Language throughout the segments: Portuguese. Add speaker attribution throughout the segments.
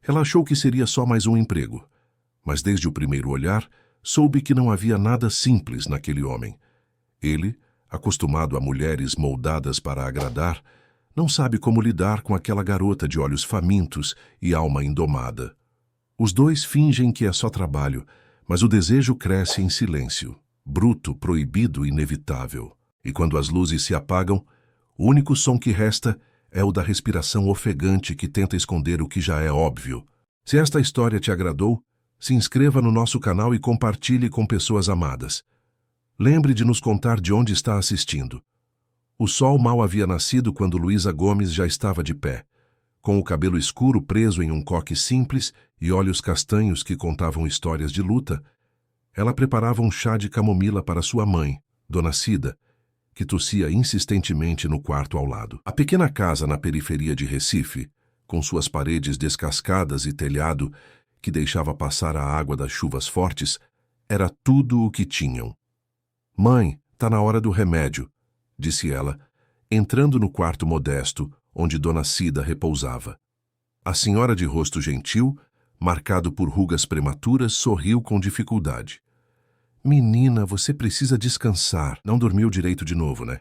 Speaker 1: Ela achou que seria só mais um emprego, mas desde o primeiro olhar, soube que não havia nada simples naquele homem. Ele, acostumado a mulheres moldadas para agradar, não sabe como lidar com aquela garota de olhos famintos e alma indomada. Os dois fingem que é só trabalho, mas o desejo cresce em silêncio, bruto, proibido e inevitável. E quando as luzes se apagam, o único som que resta é o da respiração ofegante que tenta esconder o que já é óbvio. Se esta história te agradou, se inscreva no nosso canal e compartilhe com pessoas amadas. Lembre de nos contar de onde está assistindo. O sol mal havia nascido quando Luísa Gomes já estava de pé, com o cabelo escuro preso em um coque simples e olhos castanhos que contavam histórias de luta. Ela preparava um chá de camomila para sua mãe, Dona Cida, que tossia insistentemente no quarto ao lado. A pequena casa na periferia de Recife, com suas paredes descascadas e telhado que deixava passar a água das chuvas fortes, era tudo o que tinham. "Mãe, tá na hora do remédio", disse ela, entrando no quarto modesto onde Dona Cida repousava. A senhora de rosto gentil, marcado por rugas prematuras, sorriu com dificuldade. "Menina, você precisa descansar. Não dormiu direito de novo, né?"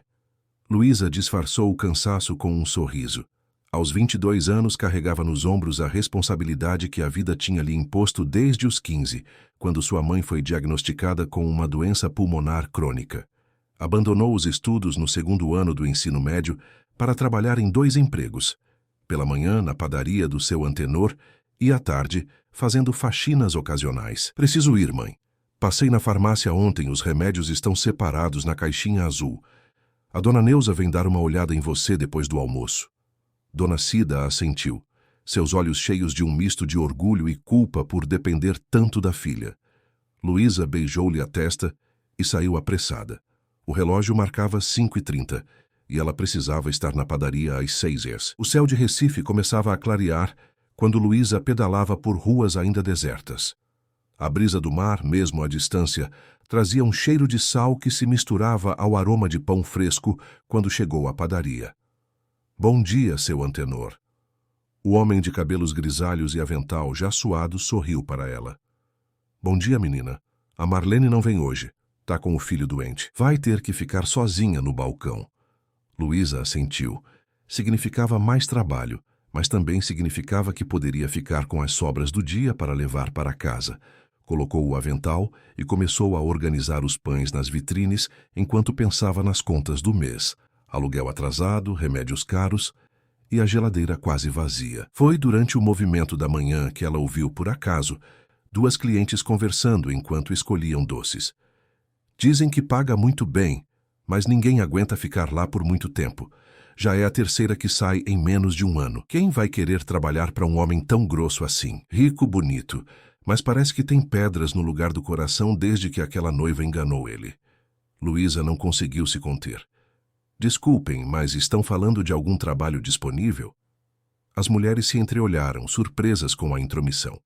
Speaker 1: Luísa disfarçou o cansaço com um sorriso. Aos 22 anos, carregava nos ombros a responsabilidade que a vida tinha lhe imposto desde os 15, quando sua mãe foi diagnosticada com uma doença pulmonar crônica. Abandonou os estudos no segundo ano do ensino médio para trabalhar em 2 empregos, pela manhã na padaria do seu antenor e à tarde fazendo faxinas ocasionais. "Preciso ir, mãe. Passei na farmácia ontem, os remédios estão separados na caixinha azul. A dona Neuza vem dar uma olhada em você depois do almoço." Dona Cida assentiu, seus olhos cheios de um misto de orgulho e culpa por depender tanto da filha. Luísa beijou-lhe a testa e saiu apressada. O relógio marcava 5h30 e ela precisava estar na padaria às 6h. O céu de Recife começava a clarear quando Luísa pedalava por ruas ainda desertas. A brisa do mar, mesmo à distância, trazia um cheiro de sal que se misturava ao aroma de pão fresco quando chegou à padaria. "Bom dia, seu antenor." O homem de cabelos grisalhos e avental, já suado, sorriu para ela. "Bom dia, menina. A Marlene não vem hoje. Tá com o filho doente. Vai ter que ficar sozinha no balcão." Luísa assentiu. Significava mais trabalho, mas também significava que poderia ficar com as sobras do dia para levar para casa. Colocou o avental e começou a organizar os pães nas vitrines enquanto pensava nas contas do mês. Aluguel atrasado, remédios caros e a geladeira quase vazia. Foi durante o movimento da manhã que ela ouviu, por acaso, 2 clientes conversando enquanto escolhiam doces. "Dizem que paga muito bem, mas ninguém aguenta ficar lá por muito tempo. Já é a 3ª que sai em menos de um ano. Quem vai querer trabalhar para um homem tão grosso assim? Rico, bonito, mas parece que tem pedras no lugar do coração desde que aquela noiva enganou ele." Luísa não conseguiu se conter. "Desculpem, mas estão falando de algum trabalho disponível?" As mulheres se entreolharam, surpresas com a intromissão.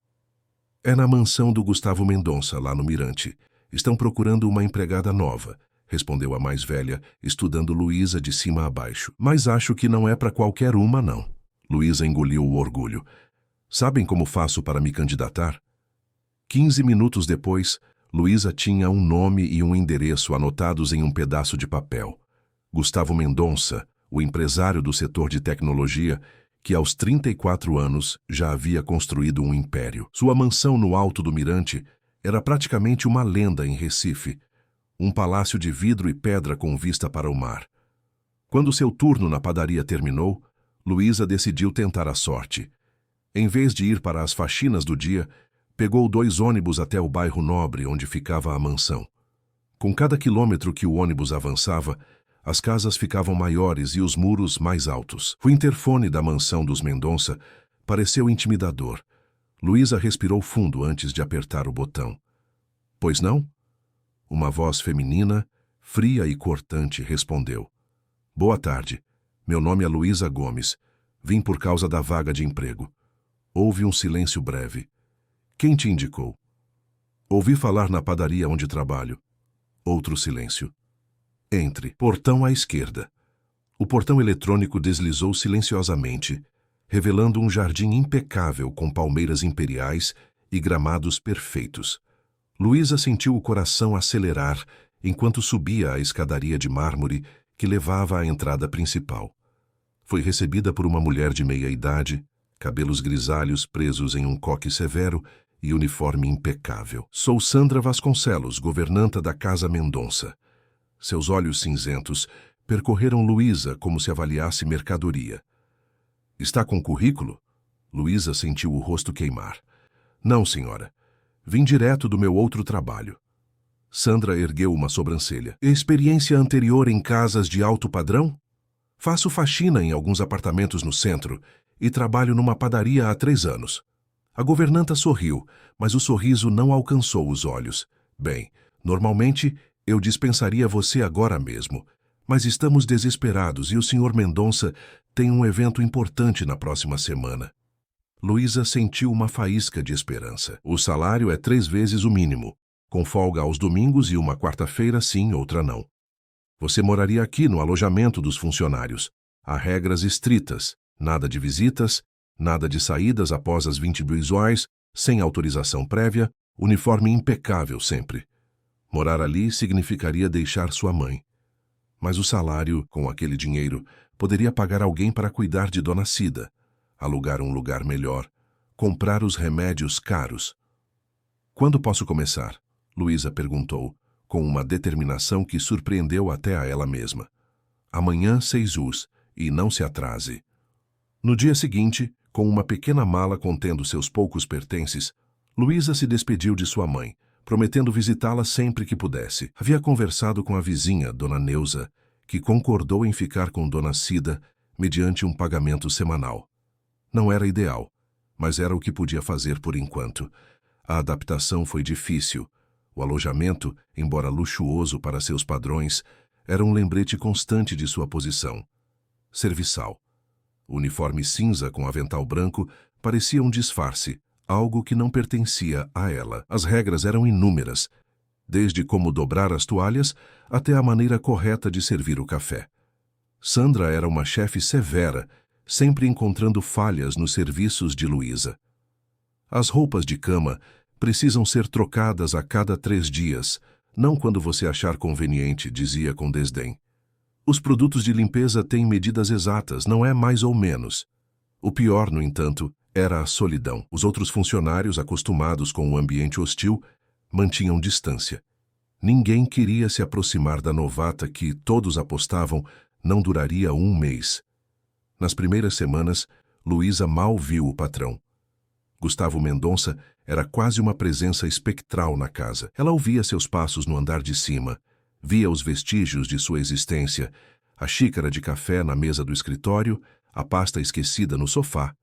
Speaker 1: "É na mansão do Gustavo Mendonça, lá no Mirante. Estão procurando uma empregada nova", respondeu a mais velha, estudando Luísa de cima a baixo. "Mas acho que não é para qualquer uma, não." Luísa engoliu o orgulho. "Sabem como faço para me candidatar?" 15 minutos depois, Luísa tinha um nome e um endereço anotados em um pedaço de papel. Gustavo Mendonça, o empresário do setor de tecnologia, que aos 34 anos já havia construído um império. Sua mansão no alto do Mirante era praticamente uma lenda em Recife, um palácio de vidro e pedra com vista para o mar. Quando seu turno na padaria terminou, Luísa decidiu tentar a sorte. Em vez de ir para as faxinas do dia, pegou 2 ônibus até o bairro Nobre, onde ficava a mansão. Com cada quilômetro que o ônibus avançava, as casas ficavam maiores e os muros mais altos. O interfone da mansão dos Mendonça pareceu intimidador. Luísa respirou fundo antes de apertar o botão. "Pois não?" Uma voz feminina, fria e cortante, respondeu. "Boa tarde. Meu nome é Luísa Gomes. Vim por causa da vaga de emprego." Houve um silêncio breve. "Quem te indicou?" "Ouvi falar na padaria onde trabalho." Outro silêncio. "Entre." Portão à esquerda. O portão eletrônico deslizou silenciosamente, revelando um jardim impecável com palmeiras imperiais e gramados perfeitos. Luísa sentiu o coração acelerar enquanto subia a escadaria de mármore que levava à entrada principal. Foi recebida por uma mulher de meia-idade, cabelos grisalhos presos em um coque severo e uniforme impecável. Sou Sandra Vasconcelos, governanta da Casa Mendonça. Seus olhos cinzentos percorreram Luísa como se avaliasse mercadoria. Está com currículo? Luísa sentiu o rosto queimar. Não, senhora. Vim direto do meu outro trabalho. Sandra ergueu uma sobrancelha. Experiência anterior em casas de alto padrão? Faço faxina em alguns apartamentos no centro e trabalho numa padaria há 3 anos. A governanta sorriu, mas o sorriso não alcançou os olhos. Bem, normalmente eu dispensaria você agora mesmo, mas estamos desesperados e o Sr. Mendonça tem um evento importante na próxima semana. Luísa sentiu uma faísca de esperança. O salário é 3 vezes o mínimo, com folga aos domingos e uma quarta-feira sim, outra não. Você moraria aqui no alojamento dos funcionários. Há regras estritas, nada de visitas, nada de saídas após as 22 horas, sem autorização prévia, uniforme impecável sempre. Morar ali significaria deixar sua mãe. Mas o salário, com aquele dinheiro, poderia pagar alguém para cuidar de Dona Cida, alugar um lugar melhor, comprar os remédios caros. Quando posso começar? Luísa perguntou, com uma determinação que surpreendeu até a ela mesma. Amanhã 6 us, e não se atrase. No dia seguinte, com uma pequena mala contendo seus poucos pertences, Luísa se despediu de sua mãe, prometendo visitá-la sempre que pudesse. Havia conversado com a vizinha, Dona Neuza, que concordou em ficar com Dona Cida mediante um pagamento semanal. Não era ideal, mas era o que podia fazer por enquanto. A adaptação foi difícil. O alojamento, embora luxuoso para seus padrões, era um lembrete constante de sua posição. Serviçal. O uniforme cinza com avental branco parecia um disfarce, algo que não pertencia a ela. As regras eram inúmeras, desde como dobrar as toalhas até a maneira correta de servir o café. Sandra era uma chefe severa, sempre encontrando falhas nos serviços de Luísa. As roupas de cama precisam ser trocadas a cada 3 dias, não quando você achar conveniente, dizia com desdém. Os produtos de limpeza têm medidas exatas, não é mais ou menos. O pior, no entanto, era a solidão. Os outros funcionários, acostumados com o ambiente hostil, mantinham distância. Ninguém queria se aproximar da novata que, todos apostavam, não duraria 1 mês. Nas primeiras semanas, Luísa mal viu o patrão. Gustavo Mendonça era quase uma presença espectral na casa. Ela ouvia seus passos no andar de cima, via os vestígios de sua existência, a xícara de café na mesa do escritório, a pasta esquecida no sofá.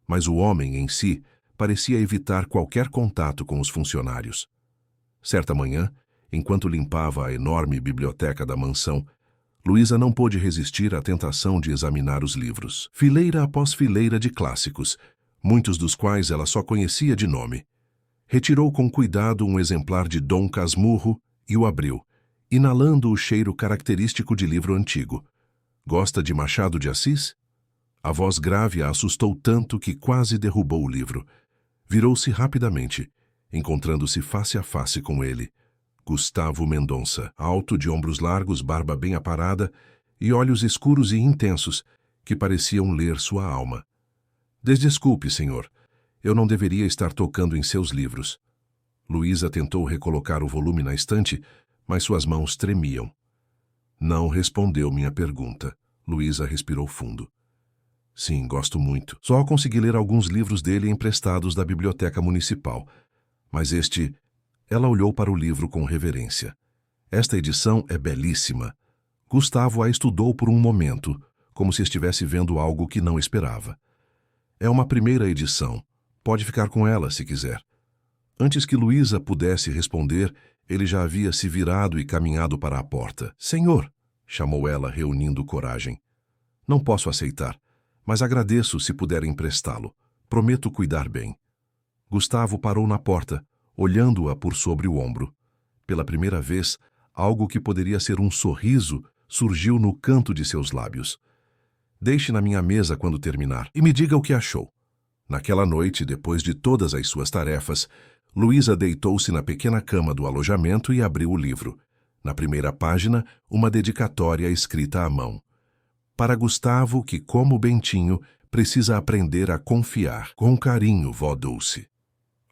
Speaker 1: Mas o homem, em si, parecia evitar qualquer contato com os funcionários. Certa manhã, enquanto limpava a enorme biblioteca da mansão, Luísa não pôde resistir à tentação de examinar os livros. Fileira após fileira de clássicos, muitos dos quais ela só conhecia de nome. Retirou com cuidado um exemplar de Dom Casmurro e o abriu, inalando o cheiro característico de livro antigo. Gosta de Machado de Assis? A voz grave a assustou tanto que quase derrubou o livro. Virou-se rapidamente, encontrando-se face a face com ele. Gustavo Mendonça, alto, de ombros largos, barba bem aparada e olhos escuros e intensos que pareciam ler sua alma. Desculpe, senhor. Eu não deveria estar tocando em seus livros. Luísa tentou recolocar o volume na estante, mas suas mãos tremiam. Não respondeu minha pergunta. Luísa respirou fundo. Sim, gosto muito. Só consegui ler alguns livros dele emprestados da biblioteca municipal. Mas este... Ela olhou para o livro com reverência. Esta edição é belíssima. Gustavo a estudou por um momento, como se estivesse vendo algo que não esperava. É uma primeira edição. Pode ficar com ela, se quiser. Antes que Luísa pudesse responder, ele já havia se virado e caminhado para a porta. Senhor, chamou ela, reunindo coragem. Não posso aceitar, mas agradeço se puder emprestá-lo. Prometo cuidar bem. Gustavo parou na porta, olhando-a por sobre o ombro. Pela primeira vez, algo que poderia ser um sorriso surgiu no canto de seus lábios. Deixe na minha mesa quando terminar e me diga o que achou. Naquela noite, depois de todas as suas tarefas, Luísa deitou-se na pequena cama do alojamento e abriu o livro. Na primeira página, uma dedicatória escrita à mão. Para Gustavo, que, como Bentinho, precisa aprender a confiar. Com carinho, vó Dulce.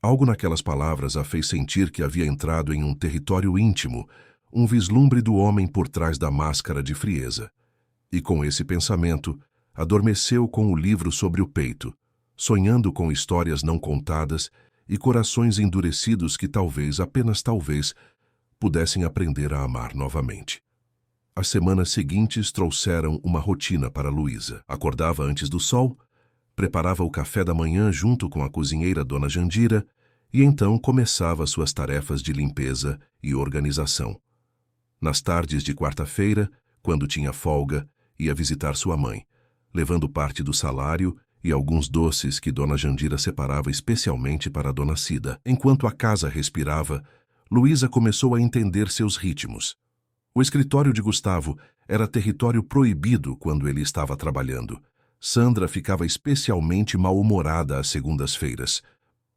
Speaker 1: Algo naquelas palavras a fez sentir que havia entrado em um território íntimo, um vislumbre do homem por trás da máscara de frieza. E com esse pensamento, adormeceu com o livro sobre o peito, sonhando com histórias não contadas e corações endurecidos que talvez, apenas talvez, pudessem aprender a amar novamente. As semanas seguintes trouxeram uma rotina para Luísa. Acordava antes do sol, preparava o café da manhã junto com a cozinheira Dona Jandira e então começava suas tarefas de limpeza e organização. Nas tardes de quarta-feira, quando tinha folga, ia visitar sua mãe, levando parte do salário e alguns doces que Dona Jandira separava especialmente para Dona Cida. Enquanto a casa respirava, Luísa começou a entender seus ritmos. O escritório de Gustavo era território proibido quando ele estava trabalhando. Sandra ficava especialmente mal-humorada às segundas-feiras.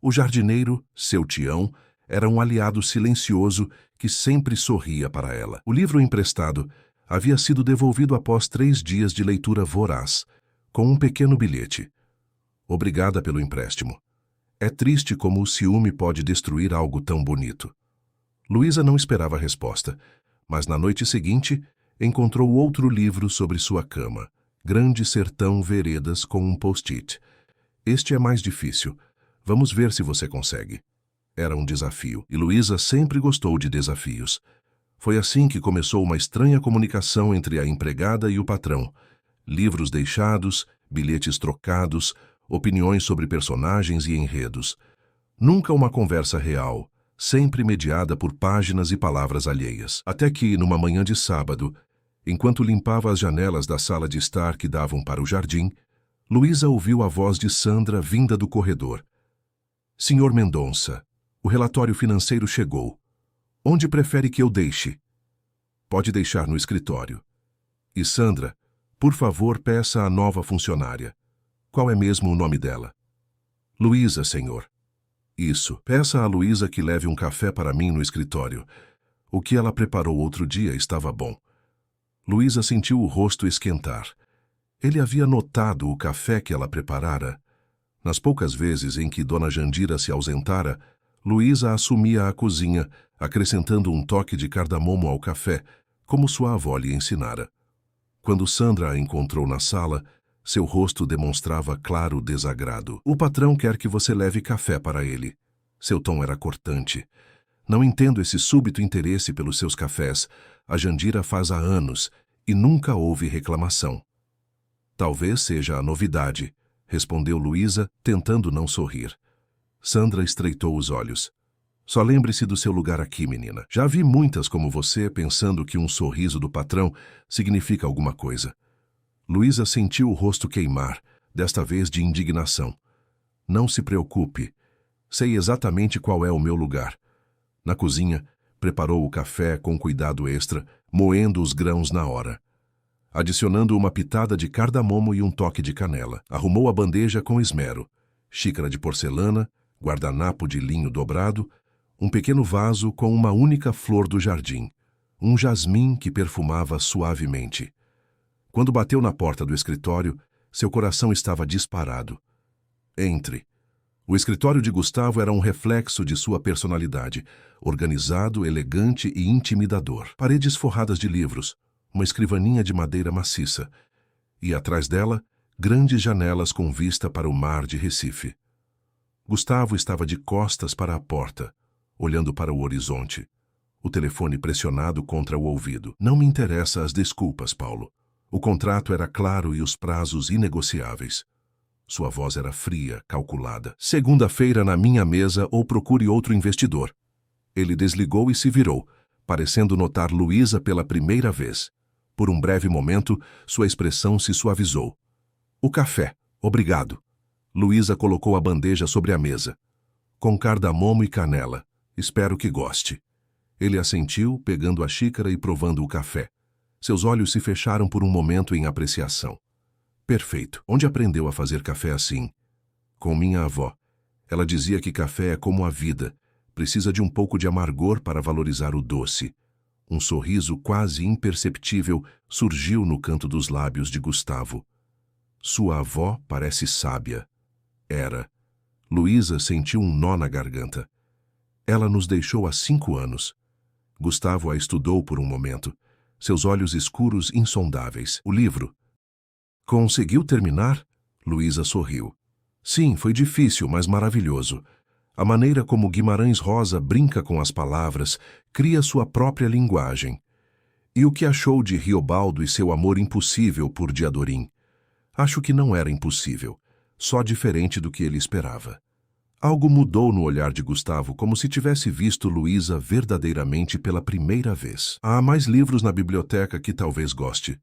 Speaker 1: O jardineiro, seu Tião, era um aliado silencioso que sempre sorria para ela. O livro emprestado havia sido devolvido após 3 dias de leitura voraz, com um pequeno bilhete. Obrigada pelo empréstimo. É triste como o ciúme pode destruir algo tão bonito. Luísa não esperava a resposta, mas na noite seguinte encontrou outro livro sobre sua cama, Grande Sertão Veredas, com um post-it. Este é mais difícil. Vamos ver se você consegue. Era um desafio, e Luísa sempre gostou de desafios. Foi assim que começou uma estranha comunicação entre a empregada e o patrão. Livros deixados, bilhetes trocados, opiniões sobre personagens e enredos. Nunca uma conversa real, sempre mediada por páginas e palavras alheias. Até que, numa manhã de sábado, enquanto limpava as janelas da sala de estar que davam para o jardim, Luísa ouviu a voz de Sandra vinda do corredor. Senhor Mendonça, o relatório financeiro chegou. Onde prefere que eu deixe? Pode deixar no escritório. E Sandra, por favor, peça à nova funcionária. Qual é mesmo o nome dela? Luísa, senhor. Isso, peça a Luísa que leve um café para mim no escritório. O que ela preparou outro dia estava bom. Luísa sentiu o rosto esquentar. Ele havia notado o café que ela preparara. Nas poucas vezes em que Dona Jandira se ausentara, Luísa assumia a cozinha, acrescentando um toque de cardamomo ao café, como sua avó lhe ensinara. Quando Sandra a encontrou na sala, seu rosto demonstrava claro desagrado. O patrão quer que você leve café para ele. Seu tom era cortante. Não entendo esse súbito interesse pelos seus cafés. A Jandira faz há anos e nunca houve reclamação. Talvez seja a novidade, respondeu Luísa, tentando não sorrir. Sandra estreitou os olhos. Só lembre-se do seu lugar aqui, menina. Já vi muitas como você pensando que um sorriso do patrão significa alguma coisa. Luísa sentiu o rosto queimar, desta vez de indignação. Não se preocupe. Sei exatamente qual é o meu lugar. Na cozinha, preparou o café com cuidado extra, moendo os grãos na hora. Adicionando uma pitada de cardamomo e um toque de canela. Arrumou a bandeja com esmero. Xícara de porcelana, guardanapo de linho dobrado, um pequeno vaso com uma única flor do jardim, um jasmim que perfumava suavemente. Quando bateu na porta do escritório, seu coração estava disparado. Entre. O escritório de Gustavo era um reflexo de sua personalidade, organizado, elegante e intimidador. Paredes forradas de livros, uma escrivaninha de madeira maciça, e atrás dela, grandes janelas com vista para o mar de Recife. Gustavo estava de costas para a porta, olhando para o horizonte, o telefone pressionado contra o ouvido. Não me interessa as desculpas, Paulo. O contrato era claro e os prazos inegociáveis. Sua voz era fria, calculada. Segunda-feira na minha mesa ou procure outro investidor. Ele desligou e se virou, parecendo notar Luísa pela primeira vez. Por um breve momento, sua expressão se suavizou. O café, obrigado. Luísa colocou a bandeja sobre a mesa. Com cardamomo e canela. Espero que goste. Ele assentiu, pegando a xícara e provando o café. Seus olhos se fecharam por um momento em apreciação. Perfeito. Onde aprendeu a fazer café assim? Com minha avó. Ela dizia que café é como a vida. Precisa de um pouco de amargor para valorizar o doce. Um sorriso quase imperceptível surgiu no canto dos lábios de Gustavo. Sua avó parece sábia. Era. Luísa sentiu um nó na garganta. Ela nos deixou há 5 anos. Gustavo a estudou por um momento. Seus olhos escuros insondáveis. O livro. Conseguiu terminar? Luísa sorriu. Sim, foi difícil, mas maravilhoso. A maneira como Guimarães Rosa brinca com as palavras, cria sua própria linguagem. E o que achou de Riobaldo e seu amor impossível por Diadorim? Acho que não era impossível, só diferente do que ele esperava. Algo mudou no olhar de Gustavo, como se tivesse visto Luísa verdadeiramente pela primeira vez. Há mais livros na biblioteca que talvez goste.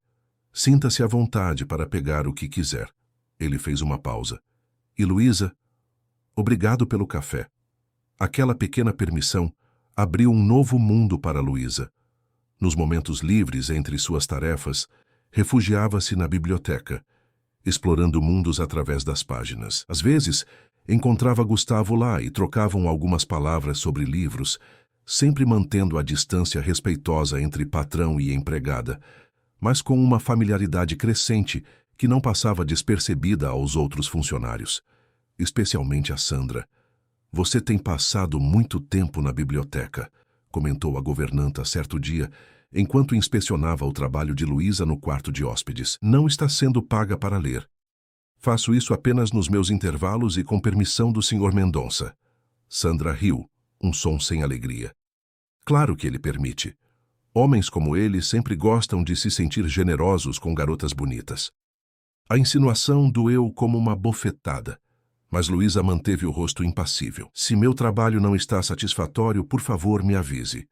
Speaker 1: Sinta-se à vontade para pegar o que quiser. Ele fez uma pausa. E Luísa? Obrigado pelo café. Aquela pequena permissão abriu um novo mundo para Luísa. Nos momentos livres entre suas tarefas, refugiava-se na biblioteca, explorando mundos através das páginas. Às vezes, encontrava Gustavo lá e trocavam algumas palavras sobre livros, sempre mantendo a distância respeitosa entre patrão e empregada, mas com uma familiaridade crescente que não passava despercebida aos outros funcionários, especialmente a Sandra. Você tem passado muito tempo na biblioteca, comentou a governanta certo dia, enquanto inspecionava o trabalho de Luísa no quarto de hóspedes. Não está sendo paga para ler. Faço isso apenas nos meus intervalos e com permissão do Sr. Mendonça. Sandra riu, um som sem alegria. Claro que ele permite. Homens como ele sempre gostam de se sentir generosos com garotas bonitas. A insinuação doeu como uma bofetada, mas Luísa manteve o rosto impassível. Se meu trabalho não está satisfatório, por favor, me avise.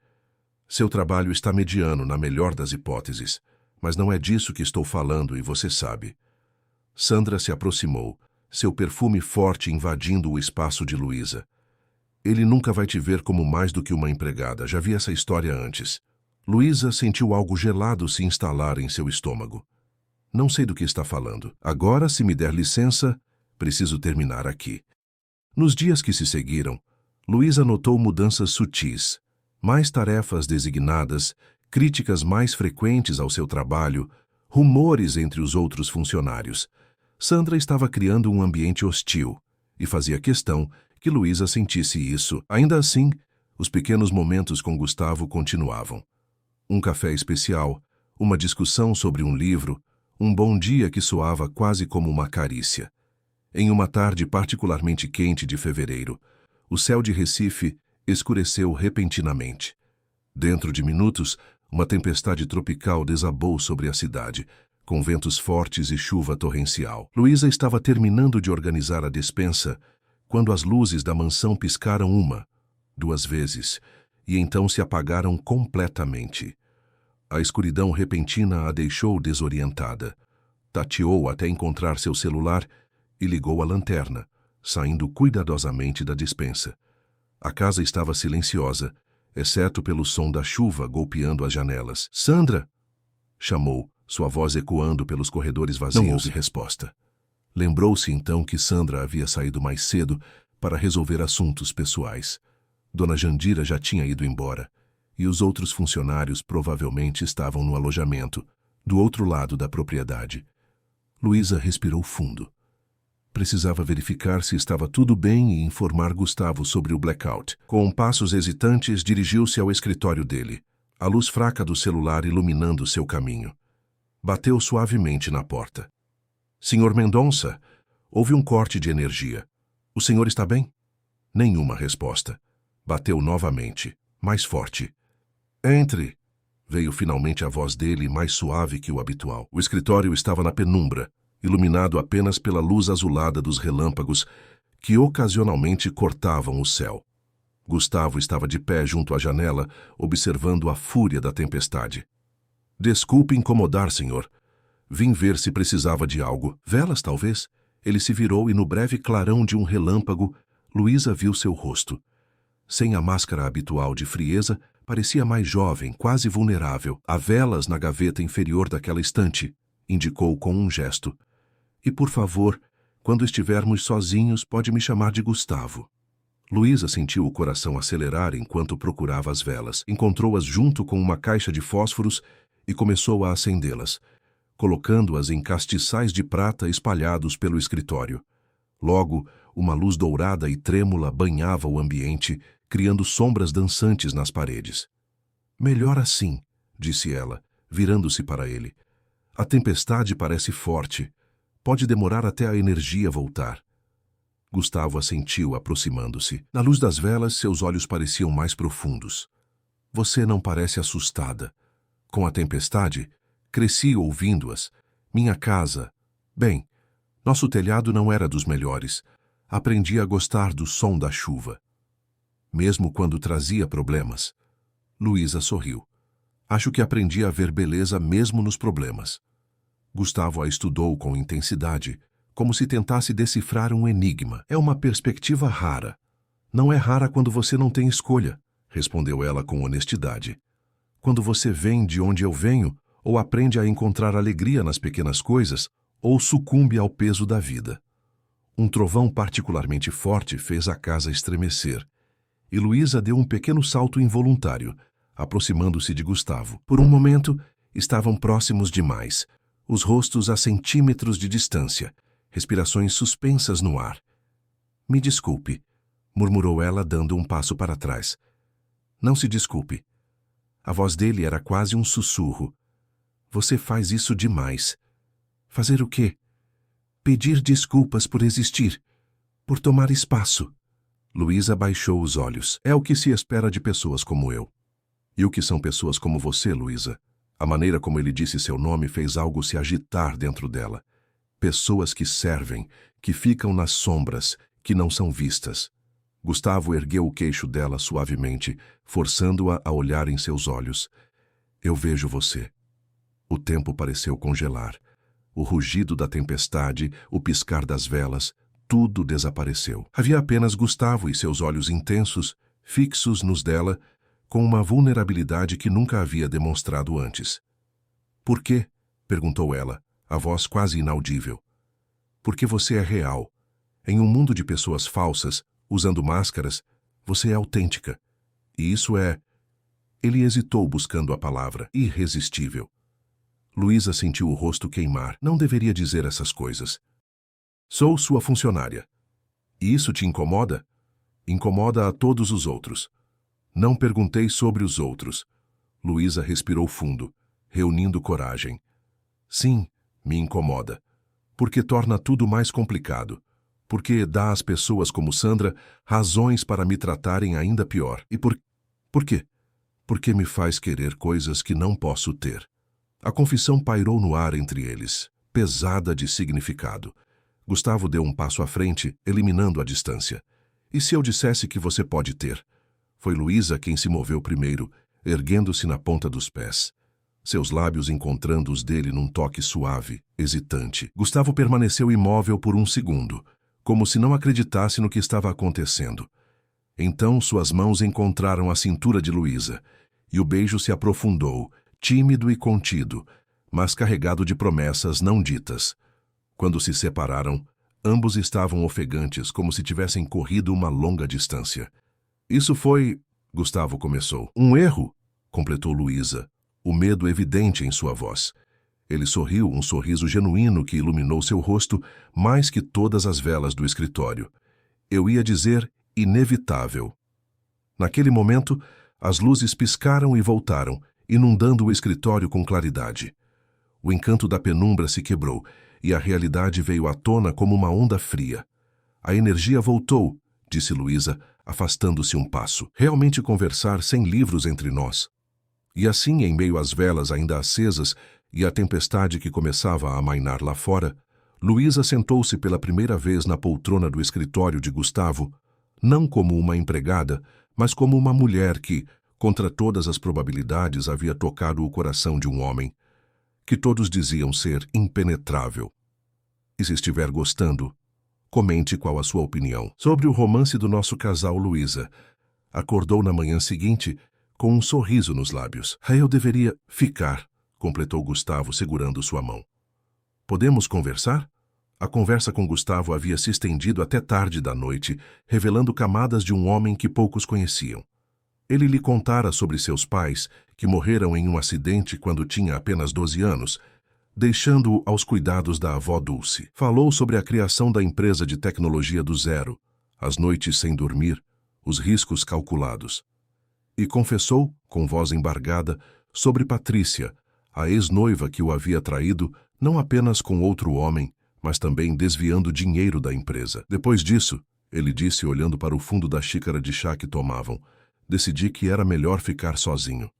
Speaker 1: Seu trabalho está mediano, na melhor das hipóteses, mas não é disso que estou falando e você sabe. Sandra se aproximou, seu perfume forte invadindo o espaço de Luísa. Ele nunca vai te ver como mais do que uma empregada, já vi essa história antes. Luísa sentiu algo gelado se instalar em seu estômago. Não sei do que está falando. Agora, se me der licença, preciso terminar aqui. Nos dias que se seguiram, Luísa notou mudanças sutis, mais tarefas designadas, críticas mais frequentes ao seu trabalho, rumores entre os outros funcionários. Sandra estava criando um ambiente hostil e fazia questão que Luísa sentisse isso. Ainda assim, os pequenos momentos com Gustavo continuavam. Um café especial, uma discussão sobre um livro, um bom dia que soava quase como uma carícia. Em uma tarde particularmente quente de fevereiro, o céu de Recife escureceu repentinamente. Dentro de minutos, uma tempestade tropical desabou sobre a cidade, com ventos fortes e chuva torrencial. Luísa estava terminando de organizar a despensa quando as luzes da mansão piscaram 1, 2 vezes, e então se apagaram completamente. A escuridão repentina a deixou desorientada. Tateou até encontrar seu celular e ligou a lanterna, saindo cuidadosamente da despensa. A casa estava silenciosa, exceto pelo som da chuva golpeando as janelas. «Sandra!» chamou, sua voz ecoando pelos corredores vazios. Não houve resposta. Lembrou-se então que Sandra havia saído mais cedo para resolver assuntos pessoais. Dona Jandira já tinha ido embora, e os outros funcionários provavelmente estavam no alojamento, do outro lado da propriedade. Luísa respirou fundo. Precisava verificar se estava tudo bem e informar Gustavo sobre o blackout. Com passos hesitantes, dirigiu-se ao escritório dele, a luz fraca do celular iluminando seu caminho. Bateu suavemente na porta. «Senhor Mendonça, houve um corte de energia. O senhor está bem?» Nenhuma resposta. Bateu novamente, mais forte. «Entre!» Veio finalmente a voz dele, mais suave que o habitual. O escritório estava na penumbra, iluminado apenas pela luz azulada dos relâmpagos que ocasionalmente cortavam o céu. Gustavo estava de pé junto à janela, observando a fúria da tempestade. «Desculpe incomodar, senhor. Vim ver se precisava de algo. Velas, talvez?» Ele se virou e no breve clarão de um relâmpago, Luísa viu seu rosto. Sem a máscara habitual de frieza, parecia mais jovem, quase vulnerável. «Há velas na gaveta inferior daquela estante», indicou com um gesto. E por favor, quando estivermos sozinhos, pode me chamar de Gustavo. Luísa sentiu o coração acelerar enquanto procurava as velas. Encontrou-as junto com uma caixa de fósforos e começou a acendê-las, colocando-as em castiçais de prata espalhados pelo escritório. Logo, uma luz dourada e trêmula banhava o ambiente, criando sombras dançantes nas paredes. Melhor assim, disse ela, virando-se para ele. A tempestade parece forte. Pode demorar até a energia voltar. Gustavo assentiu, aproximando-se. Na luz das velas, seus olhos pareciam mais profundos. Você não parece assustada. Com a tempestade, cresci ouvindo-as. Minha casa... Bem, nosso telhado não era dos melhores. Aprendi a gostar do som da chuva. Mesmo quando trazia problemas. Luísa sorriu. Acho que aprendi a ver beleza mesmo nos problemas. Gustavo a estudou com intensidade, como se tentasse decifrar um enigma. É uma perspectiva rara. Não é rara quando você não tem escolha, respondeu ela com honestidade. Quando você vem de onde eu venho, ou aprende a encontrar alegria nas pequenas coisas, ou sucumbe ao peso da vida. Um trovão particularmente forte fez a casa estremecer, e Luísa deu um pequeno salto involuntário, aproximando-se de Gustavo. Por um momento, estavam próximos demais, os rostos a centímetros de distância, respirações suspensas no ar. Me desculpe, murmurou ela, dando um passo para trás. Não se desculpe. A voz dele era quase um sussurro. Você faz isso demais. Fazer o quê? Pedir desculpas por existir, por tomar espaço. Luísa baixou os olhos. É o que se espera de pessoas como eu. E o que são pessoas como você, Luísa? A maneira como ele disse seu nome fez algo se agitar dentro dela. Pessoas que servem, que ficam nas sombras, que não são vistas. Gustavo ergueu o queixo dela suavemente, forçando-a a olhar em seus olhos. Eu vejo você. O tempo pareceu congelar. O rugido da tempestade, o piscar das velas, tudo desapareceu. Havia apenas Gustavo e seus olhos intensos, fixos nos dela, com uma vulnerabilidade que nunca havia demonstrado antes. Por quê? Perguntou ela, a voz quase inaudível. Porque você é real. Em um mundo de pessoas falsas, usando máscaras, você é autêntica. E isso é... Ele hesitou buscando a palavra, irresistível. Luísa sentiu o rosto queimar. Não deveria dizer essas coisas. Sou sua funcionária. E isso te incomoda? Incomoda a todos os outros. Não perguntei sobre os outros. Luísa respirou fundo, reunindo coragem. Sim, me incomoda. Porque torna tudo mais complicado. Porque dá às pessoas como Sandra razões para me tratarem ainda pior. E por quê? Porque me faz querer coisas que não posso ter. A confissão pairou no ar entre eles, pesada de significado. Gustavo deu um passo à frente, eliminando a distância. E se eu dissesse que você pode ter? Foi Luísa quem se moveu primeiro, erguendo-se na ponta dos pés. Seus lábios encontrando os dele num toque suave, hesitante. Gustavo permaneceu imóvel por um segundo, como se não acreditasse no que estava acontecendo. Então suas mãos encontraram a cintura de Luísa, e o beijo se aprofundou, tímido e contido, mas carregado de promessas não ditas. Quando se separaram, ambos estavam ofegantes, como se tivessem corrido uma longa distância. Isso foi... Gustavo começou. Um erro, completou Luísa, o medo evidente em sua voz. Ele sorriu, um sorriso genuíno que iluminou seu rosto mais que todas as velas do escritório. Eu ia dizer inevitável. Naquele momento, as luzes piscaram e voltaram, inundando o escritório com claridade. O encanto da penumbra se quebrou, e a realidade veio à tona como uma onda fria. A energia voltou, disse Luísa, afastando-se um passo. Realmente conversar sem livros entre nós. E assim, em meio às velas ainda acesas e à tempestade que começava a amainar lá fora, Luísa sentou-se pela primeira vez na poltrona do escritório de Gustavo, não como uma empregada, mas como uma mulher que, contra todas as probabilidades, havia tocado o coração de um homem, que todos diziam ser impenetrável. E se estiver gostando, comente qual a sua opinião. Sobre o romance do nosso casal, Luísa acordou na manhã seguinte com um sorriso nos lábios. Eu deveria ficar, completou Gustavo segurando sua mão. Podemos conversar? A conversa com Gustavo havia se estendido até tarde da noite, revelando camadas de um homem que poucos conheciam. Ele lhe contara sobre seus pais, que morreram em um acidente quando tinha apenas 12 anos, deixando-o aos cuidados da avó Dulce. Falou sobre a criação da empresa de tecnologia do zero, as noites sem dormir, os riscos calculados. E confessou, com voz embargada, sobre Patrícia, a ex-noiva que o havia traído, não apenas com outro homem, mas também desviando dinheiro da empresa. Depois disso, ele disse olhando para o fundo da xícara de chá que tomavam, decidi que era melhor ficar sozinho.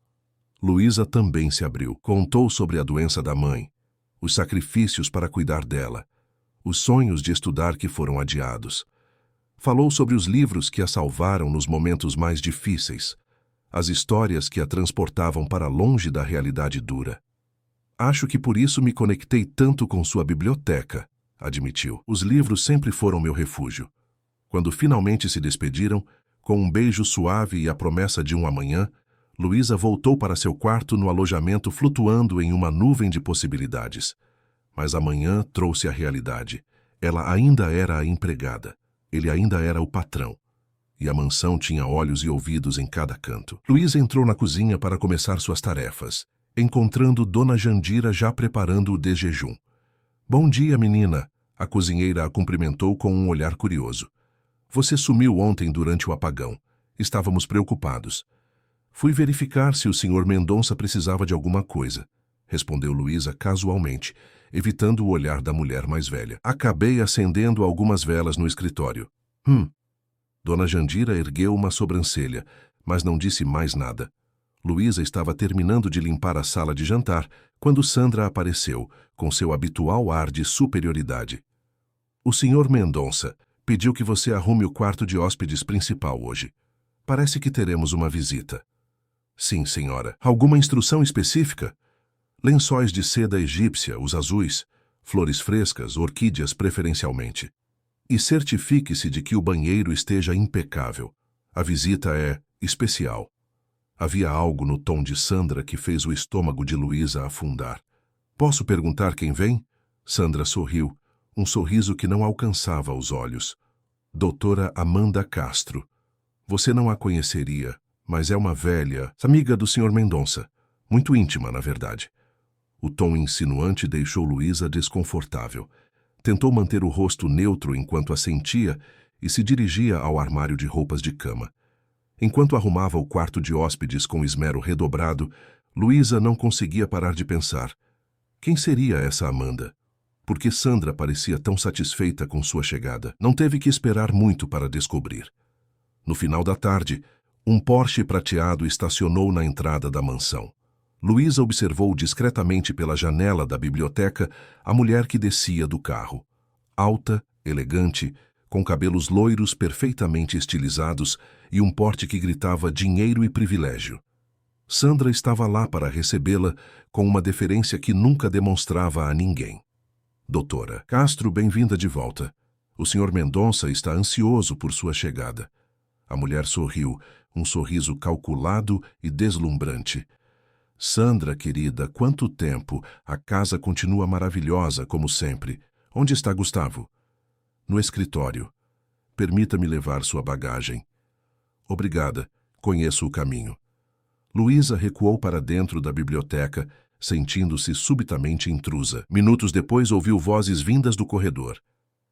Speaker 1: Luísa também se abriu. Contou sobre a doença da mãe, os sacrifícios para cuidar dela, os sonhos de estudar que foram adiados. Falou sobre os livros que a salvaram nos momentos mais difíceis, as histórias que a transportavam para longe da realidade dura. Acho que por isso me conectei tanto com sua biblioteca, admitiu. Os livros sempre foram meu refúgio. Quando finalmente se despediram, com um beijo suave e a promessa de um amanhã, Luísa voltou para seu quarto no alojamento flutuando em uma nuvem de possibilidades. Mas amanhã trouxe a realidade. Ela ainda era a empregada. Ele ainda era o patrão. E a mansão tinha olhos e ouvidos em cada canto. Luísa entrou na cozinha para começar suas tarefas, encontrando Dona Jandira já preparando o desjejum. Bom dia, menina. A cozinheira a cumprimentou com um olhar curioso. Você sumiu ontem durante o apagão. Estávamos preocupados. Fui verificar se o Sr. Mendonça precisava de alguma coisa, respondeu Luísa casualmente, evitando o olhar da mulher mais velha. Acabei acendendo algumas velas no escritório. Dona Jandira ergueu uma sobrancelha, mas não disse mais nada. Luísa estava terminando de limpar a sala de jantar, quando Sandra apareceu, com seu habitual ar de superioridade. O Sr. Mendonça pediu que você arrume o quarto de hóspedes principal hoje. Parece que teremos uma visita. Sim, senhora. Alguma instrução específica? Lençóis de seda egípcia, os azuis, flores frescas, orquídeas preferencialmente. E certifique-se de que o banheiro esteja impecável. A visita é especial. Havia algo no tom de Sandra que fez o estômago de Luísa afundar. Posso perguntar quem vem? Sandra sorriu, um sorriso que não alcançava os olhos. Doutora Amanda Castro. Você não a conheceria, mas é uma velha, amiga do Sr. Mendonça. Muito íntima, na verdade. O tom insinuante deixou Luísa desconfortável. Tentou manter o rosto neutro enquanto assentia e se dirigia ao armário de roupas de cama. Enquanto arrumava o quarto de hóspedes com esmero redobrado, Luísa não conseguia parar de pensar. Quem seria essa Amanda? Por que Sandra parecia tão satisfeita com sua chegada? Não teve que esperar muito para descobrir. No final da tarde, um Porsche prateado estacionou na entrada da mansão. Luísa observou discretamente pela janela da biblioteca a mulher que descia do carro. Alta, elegante, com cabelos loiros perfeitamente estilizados e um porte que gritava dinheiro e privilégio. Sandra estava lá para recebê-la com uma deferência que nunca demonstrava a ninguém. Doutora Castro, bem-vinda de volta. O Sr. Mendonça está ansioso por sua chegada. A mulher sorriu, um sorriso calculado e deslumbrante. Sandra, querida, quanto tempo? A casa continua maravilhosa, como sempre. Onde está Gustavo? No escritório. Permita-me levar sua bagagem. Obrigada. Conheço o caminho. Luísa recuou para dentro da biblioteca, sentindo-se subitamente intrusa. Minutos depois ouviu vozes vindas do corredor.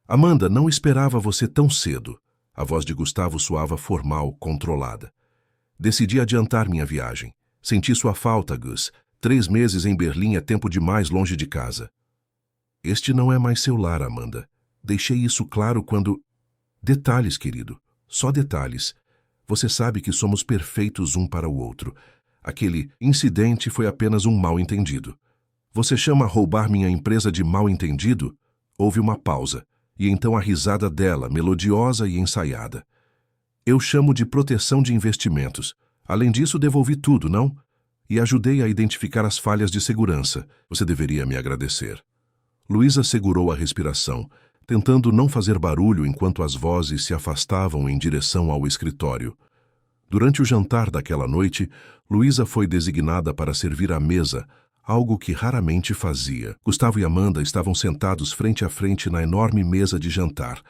Speaker 1: Amanda, não esperava você tão cedo. A voz de Gustavo soava formal, controlada. Decidi adiantar minha viagem. Senti sua falta, Gus. 3 meses em Berlim é tempo demais longe de casa. Este não é mais seu lar, Amanda. Deixei isso claro quando... Detalhes, querido. Só detalhes. Você sabe que somos perfeitos um para o outro. Aquele incidente foi apenas um mal-entendido. Você chama roubar minha empresa de mal-entendido? Houve uma pausa, e então a risada dela, melodiosa e ensaiada. Eu chamo de proteção de investimentos. Além disso, devolvi tudo, não? E ajudei a identificar as falhas de segurança. Você deveria me agradecer. Luísa segurou a respiração, tentando não fazer barulho enquanto as vozes se afastavam em direção ao escritório. Durante o jantar daquela noite, Luísa foi designada para servir à mesa, algo que raramente fazia. Gustavo e Amanda estavam sentados frente a frente na enorme mesa de jantar.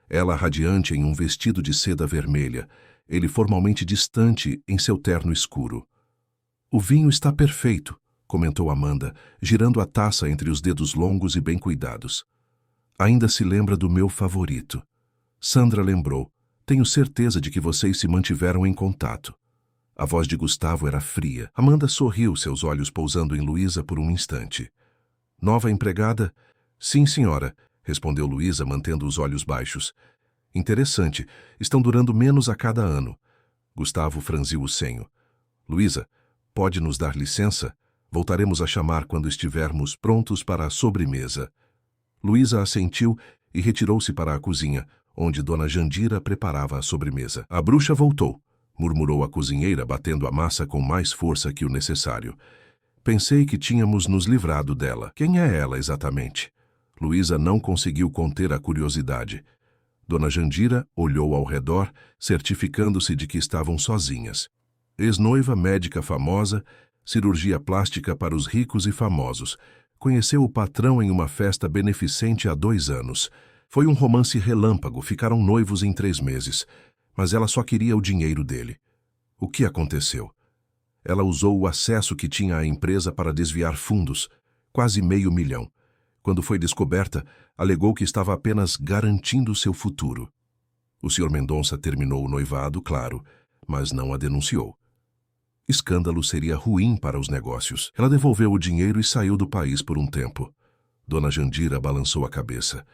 Speaker 1: Ela radiante em um vestido de seda vermelha, ele formalmente distante em seu terno escuro. "O vinho está perfeito", comentou Amanda, girando a taça entre os dedos longos e bem cuidados. "Ainda se lembra do meu favorito." Sandra lembrou. "Tenho certeza de que vocês se mantiveram em contato." A voz de Gustavo era fria. Amanda sorriu, seus olhos pousando em Luísa por um instante. "Nova empregada?" "Sim, senhora", respondeu Luísa, mantendo os olhos baixos. "Interessante. Estão durando menos a cada ano." Gustavo franziu o senho. "Luísa, pode nos dar licença? Voltaremos a chamar quando estivermos prontos para a sobremesa." Luísa assentiu e retirou-se para a cozinha, onde Dona Jandira preparava a sobremesa. "A bruxa voltou", murmurou a cozinheira, batendo a massa com mais força que o necessário. "Pensei que tínhamos nos livrado dela. Quem é ela exatamente?" Luísa não conseguiu conter a curiosidade. Dona Jandira olhou ao redor, certificando-se de que estavam sozinhas. Ex-noiva médica famosa, cirurgia plástica para os ricos e famosos. Conheceu o patrão em uma festa beneficente há 2 anos. Foi um romance relâmpago, ficaram noivos em 3 meses. Mas ela só queria o dinheiro dele. O que aconteceu? Ela usou o acesso que tinha à empresa para desviar fundos, quase $500 mil. Quando foi descoberta, alegou que estava apenas garantindo seu futuro. O Sr. Mendonça terminou o noivado, claro, mas não a denunciou. Escândalo seria ruim para os negócios. Ela devolveu o dinheiro e saiu do país por um tempo. Dona Jandira balançou a cabeça.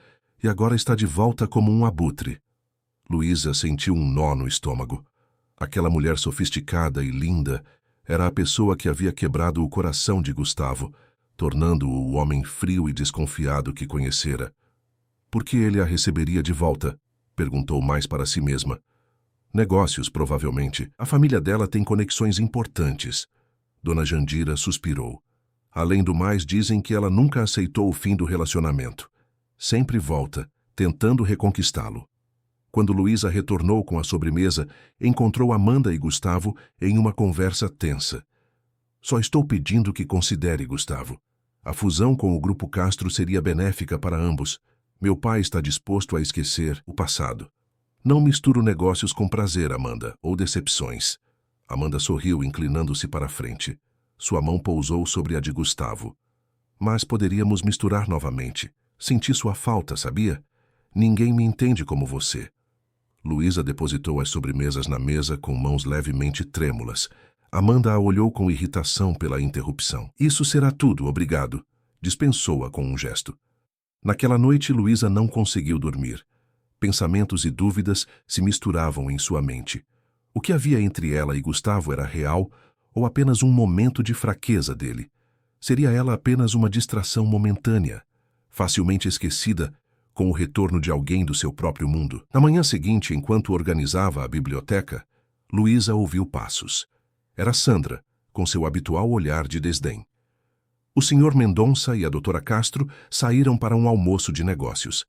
Speaker 1: E agora está de volta como um abutre. Luísa sentiu um nó no estômago. Aquela mulher sofisticada e linda era a pessoa que havia quebrado o coração de Gustavo, tornando-o o homem frio e desconfiado que conhecera. Por que ele a receberia de volta? Perguntou mais para si mesma. Negócios, provavelmente. A família dela tem conexões importantes. Dona Jandira suspirou. Além do mais, dizem que ela nunca aceitou o fim do relacionamento. Sempre volta, tentando reconquistá-lo. Quando Luísa retornou com a sobremesa, encontrou Amanda e Gustavo em uma conversa tensa. "Só estou pedindo que considere, Gustavo. A fusão com o Grupo Castro seria benéfica para ambos. Meu pai está disposto a esquecer o passado. Não misturo negócios com prazer, Amanda, ou decepções." Amanda sorriu, inclinando-se para a frente. Sua mão pousou sobre a de Gustavo. "Mas poderíamos misturar novamente. Senti sua falta, sabia? Ninguém me entende como você." Luísa depositou as sobremesas na mesa com mãos levemente trêmulas. Amanda a olhou com irritação pela interrupção. "Isso será tudo, obrigado." Dispensou-a com um gesto. Naquela noite, Luísa não conseguiu dormir. Pensamentos e dúvidas se misturavam em sua mente. O que havia entre ela e Gustavo era real ou apenas um momento de fraqueza dele? Seria ela apenas uma distração momentânea, facilmente esquecida, com o retorno de alguém do seu próprio mundo? Na manhã seguinte, enquanto organizava a biblioteca, Luísa ouviu passos. Era Sandra, com seu habitual olhar de desdém. O Sr. Mendonça e a Dra. Castro saíram para um almoço de negócios.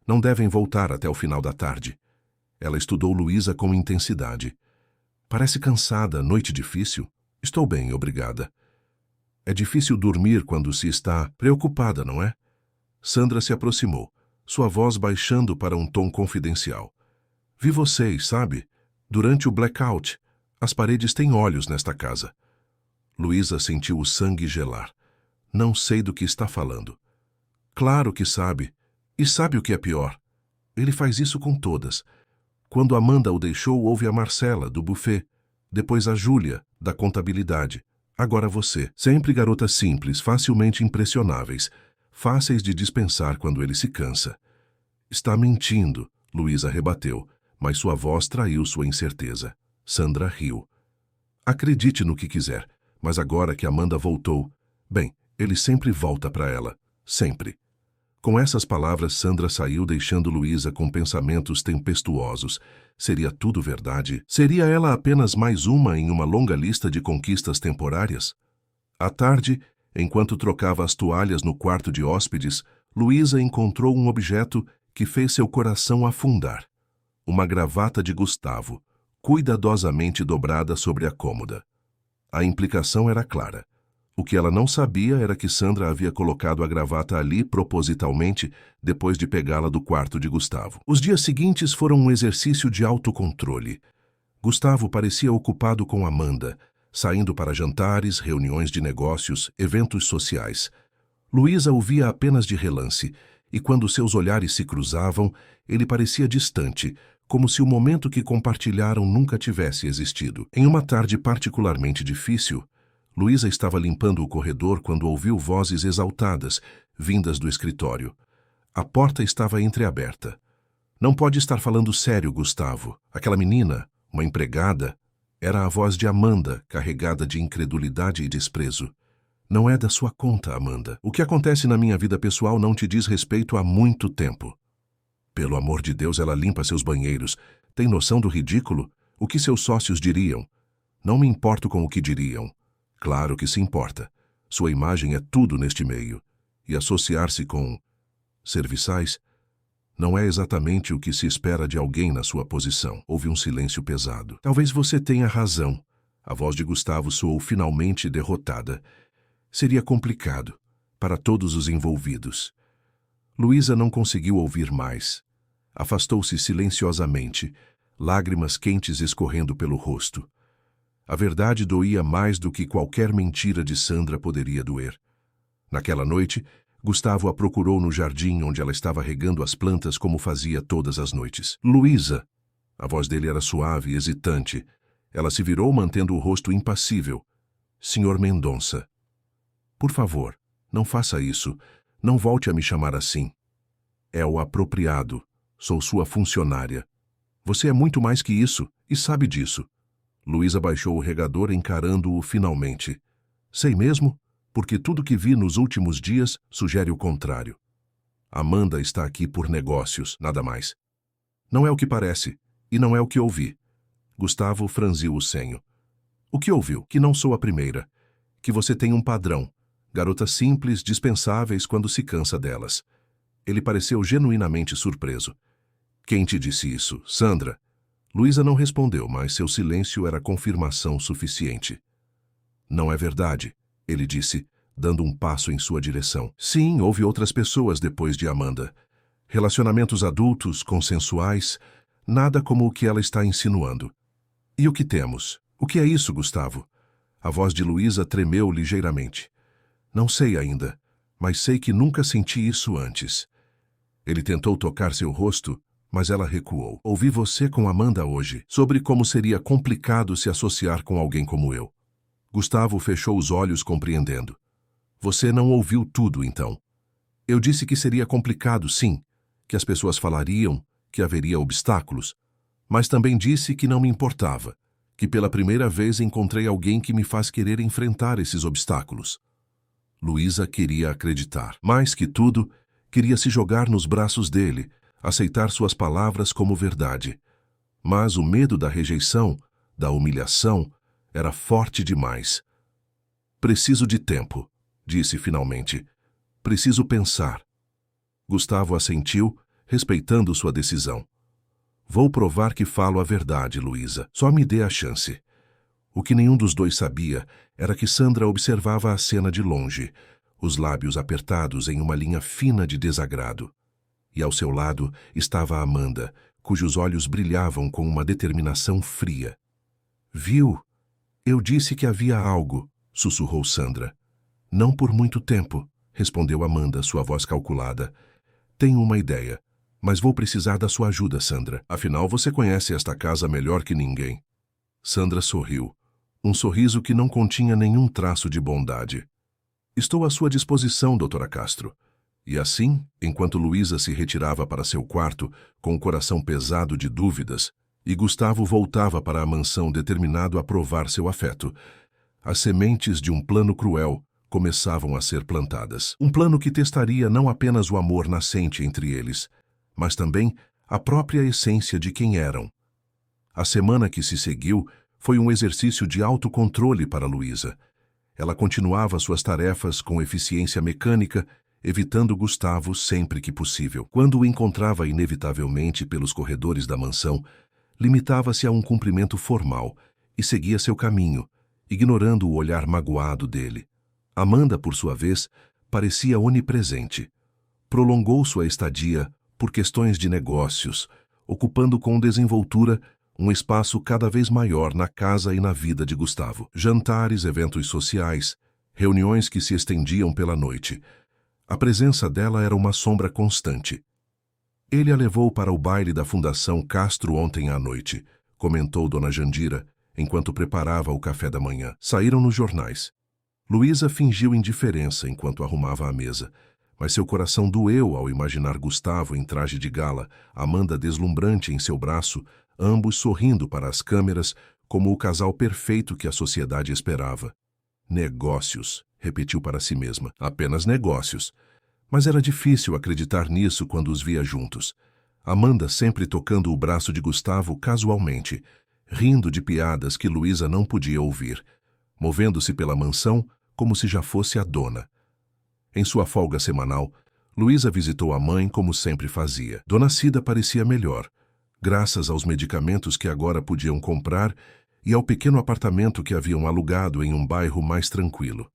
Speaker 1: Não devem voltar até o final da tarde. Ela estudou Luísa com intensidade. "Parece cansada, noite difícil?" "Estou bem, obrigada." "É difícil dormir quando se está preocupada, não é?" Sandra se aproximou, sua voz baixando para um tom confidencial. "Vi vocês, sabe? Durante o blackout. As paredes têm olhos nesta casa." Luísa sentiu o sangue gelar. "Não sei do que está falando." "Claro que sabe. E sabe o que é pior? Ele faz isso com todas. Quando Amanda o deixou, houve a Marcela, do buffet. Depois a Júlia, da contabilidade. Agora você. Sempre garotas simples, facilmente impressionáveis. Fáceis de dispensar quando ele se cansa." "Está mentindo", Luísa rebateu, mas sua voz traiu sua incerteza. Sandra riu. "Acredite no que quiser, mas agora que Amanda voltou... Bem, ele sempre volta para ela. Sempre." Com essas palavras, Sandra saiu, deixando Luísa com pensamentos tempestuosos. Seria tudo verdade? Seria ela apenas mais uma em uma longa lista de conquistas temporárias? À tarde, enquanto trocava as toalhas no quarto de hóspedes, Luísa encontrou um objeto que fez seu coração afundar. Uma gravata de Gustavo, cuidadosamente dobrada sobre a cômoda. A implicação era clara. O que ela não sabia era que Sandra havia colocado a gravata ali propositalmente depois de pegá-la do quarto de Gustavo. Os dias seguintes foram um exercício de autocontrole. Gustavo parecia ocupado com Amanda, saindo para jantares, reuniões de negócios, eventos sociais. Luísa o via apenas de relance, e quando seus olhares se cruzavam, ele parecia distante, como se o momento que compartilharam nunca tivesse existido. Em uma tarde particularmente difícil, Luísa estava limpando o corredor quando ouviu vozes exaltadas, vindas do escritório. A porta estava entreaberta. Não pode estar falando sério, Gustavo. Aquela menina, uma empregada, era a voz de Amanda, carregada de incredulidade e desprezo. Não é da sua conta, Amanda. O que acontece na minha vida pessoal não te diz respeito há muito tempo. Pelo amor de Deus, ela limpa seus banheiros. Tem noção do ridículo? O que seus sócios diriam? Não me importo com o que diriam. Claro que se importa. Sua imagem é tudo neste meio. E associar-se com serviçais não é exatamente o que se espera de alguém na sua posição. Houve um silêncio pesado. Talvez você tenha razão. A voz de Gustavo soou finalmente derrotada. Seria complicado para todos os envolvidos. Luísa não conseguiu ouvir mais. Afastou-se silenciosamente, lágrimas quentes escorrendo pelo rosto. A verdade doía mais do que qualquer mentira de Sandra poderia doer. Naquela noite, Gustavo a procurou no jardim onde ela estava regando as plantas como fazia todas as noites. Luísa! A voz dele era suave e hesitante. Ela se virou mantendo o rosto impassível. Senhor Mendonça. Por favor, não faça isso. Não volte a me chamar assim. É o apropriado. Sou sua funcionária. Você é muito mais que isso, e sabe disso. Luísa baixou o regador encarando-o finalmente. Sei mesmo, porque tudo que vi nos últimos dias sugere o contrário. Amanda está aqui por negócios, nada mais. Não é o que parece, e não é o que ouvi. Gustavo franziu o senho. O que ouviu? Que não sou a primeira. Que você tem um padrão. Garotas simples, dispensáveis quando se cansa delas. Ele pareceu genuinamente surpreso. Quem te disse isso? Sandra? Luísa não respondeu, mas seu silêncio era confirmação suficiente. Não é verdade, ele disse, dando um passo em sua direção. Sim, houve outras pessoas depois de Amanda. Relacionamentos adultos, consensuais, nada como o que ela está insinuando. E o que temos? O que é isso, Gustavo? A voz de Luísa tremeu ligeiramente. Não sei ainda, mas sei que nunca senti isso antes. Ele tentou tocar seu rosto, mas ela recuou. Ouvi você com Amanda hoje, sobre como seria complicado se associar com alguém como eu. Gustavo fechou os olhos compreendendo. Você não ouviu tudo, então. Eu disse que seria complicado, sim, que as pessoas falariam, que haveria obstáculos, mas também disse que não me importava, que pela primeira vez encontrei alguém que me faz querer enfrentar esses obstáculos. Luísa queria acreditar. Mais que tudo, queria se jogar nos braços dele, aceitar suas palavras como verdade. Mas o medo da rejeição, da humilhação, era forte demais. Preciso de tempo, disse finalmente. Preciso pensar. Gustavo assentiu, respeitando sua decisão. Vou provar que falo a verdade, Luísa. Só me dê a chance. O que nenhum dos dois sabia era que Sandra observava a cena de longe, os lábios apertados em uma linha fina de desagrado. E ao seu lado estava Amanda, cujos olhos brilhavam com uma determinação fria. Viu? Eu disse que havia algo, sussurrou Sandra. Não por muito tempo, respondeu Amanda, sua voz calculada. Tenho uma ideia, mas vou precisar da sua ajuda, Sandra. Afinal, você conhece esta casa melhor que ninguém. Sandra sorriu. Um sorriso que não continha nenhum traço de bondade. Estou à sua disposição, doutora Castro. E assim, enquanto Luísa se retirava para seu quarto, com o coração pesado de dúvidas, e Gustavo voltava para a mansão determinado a provar seu afeto, as sementes de um plano cruel começavam a ser plantadas. Um plano que testaria não apenas o amor nascente entre eles, mas também a própria essência de quem eram. A semana que se seguiu foi um exercício de autocontrole para Luísa. Ela continuava suas tarefas com eficiência mecânica, evitando Gustavo sempre que possível. Quando o encontrava inevitavelmente pelos corredores da mansão, limitava-se a um cumprimento formal e seguia seu caminho, ignorando o olhar magoado dele. Amanda, por sua vez, parecia onipresente. Prolongou sua estadia por questões de negócios, ocupando com desenvoltura um espaço cada vez maior na casa e na vida de Gustavo. Jantares, eventos sociais, reuniões que se estendiam pela noite. A presença dela era uma sombra constante. Ele a levou para o baile da Fundação Castro ontem à noite, comentou Dona Jandira, enquanto preparava o café da manhã. Saíram nos jornais. Luísa fingiu indiferença enquanto arrumava a mesa, mas seu coração doeu ao imaginar Gustavo em traje de gala, Amanda deslumbrante em seu braço, ambos sorrindo para as câmeras como o casal perfeito que a sociedade esperava. Negócios, repetiu para si mesma, apenas negócios. Mas era difícil acreditar nisso quando os via juntos. Amanda sempre tocando o braço de Gustavo casualmente, rindo de piadas que Luísa não podia ouvir, movendo-se pela mansão como se já fosse a dona. Em sua folga semanal, Luísa visitou a mãe como sempre fazia. Dona Cida parecia melhor, graças aos medicamentos que agora podiam comprar e ao pequeno apartamento que haviam alugado em um bairro mais tranquilo.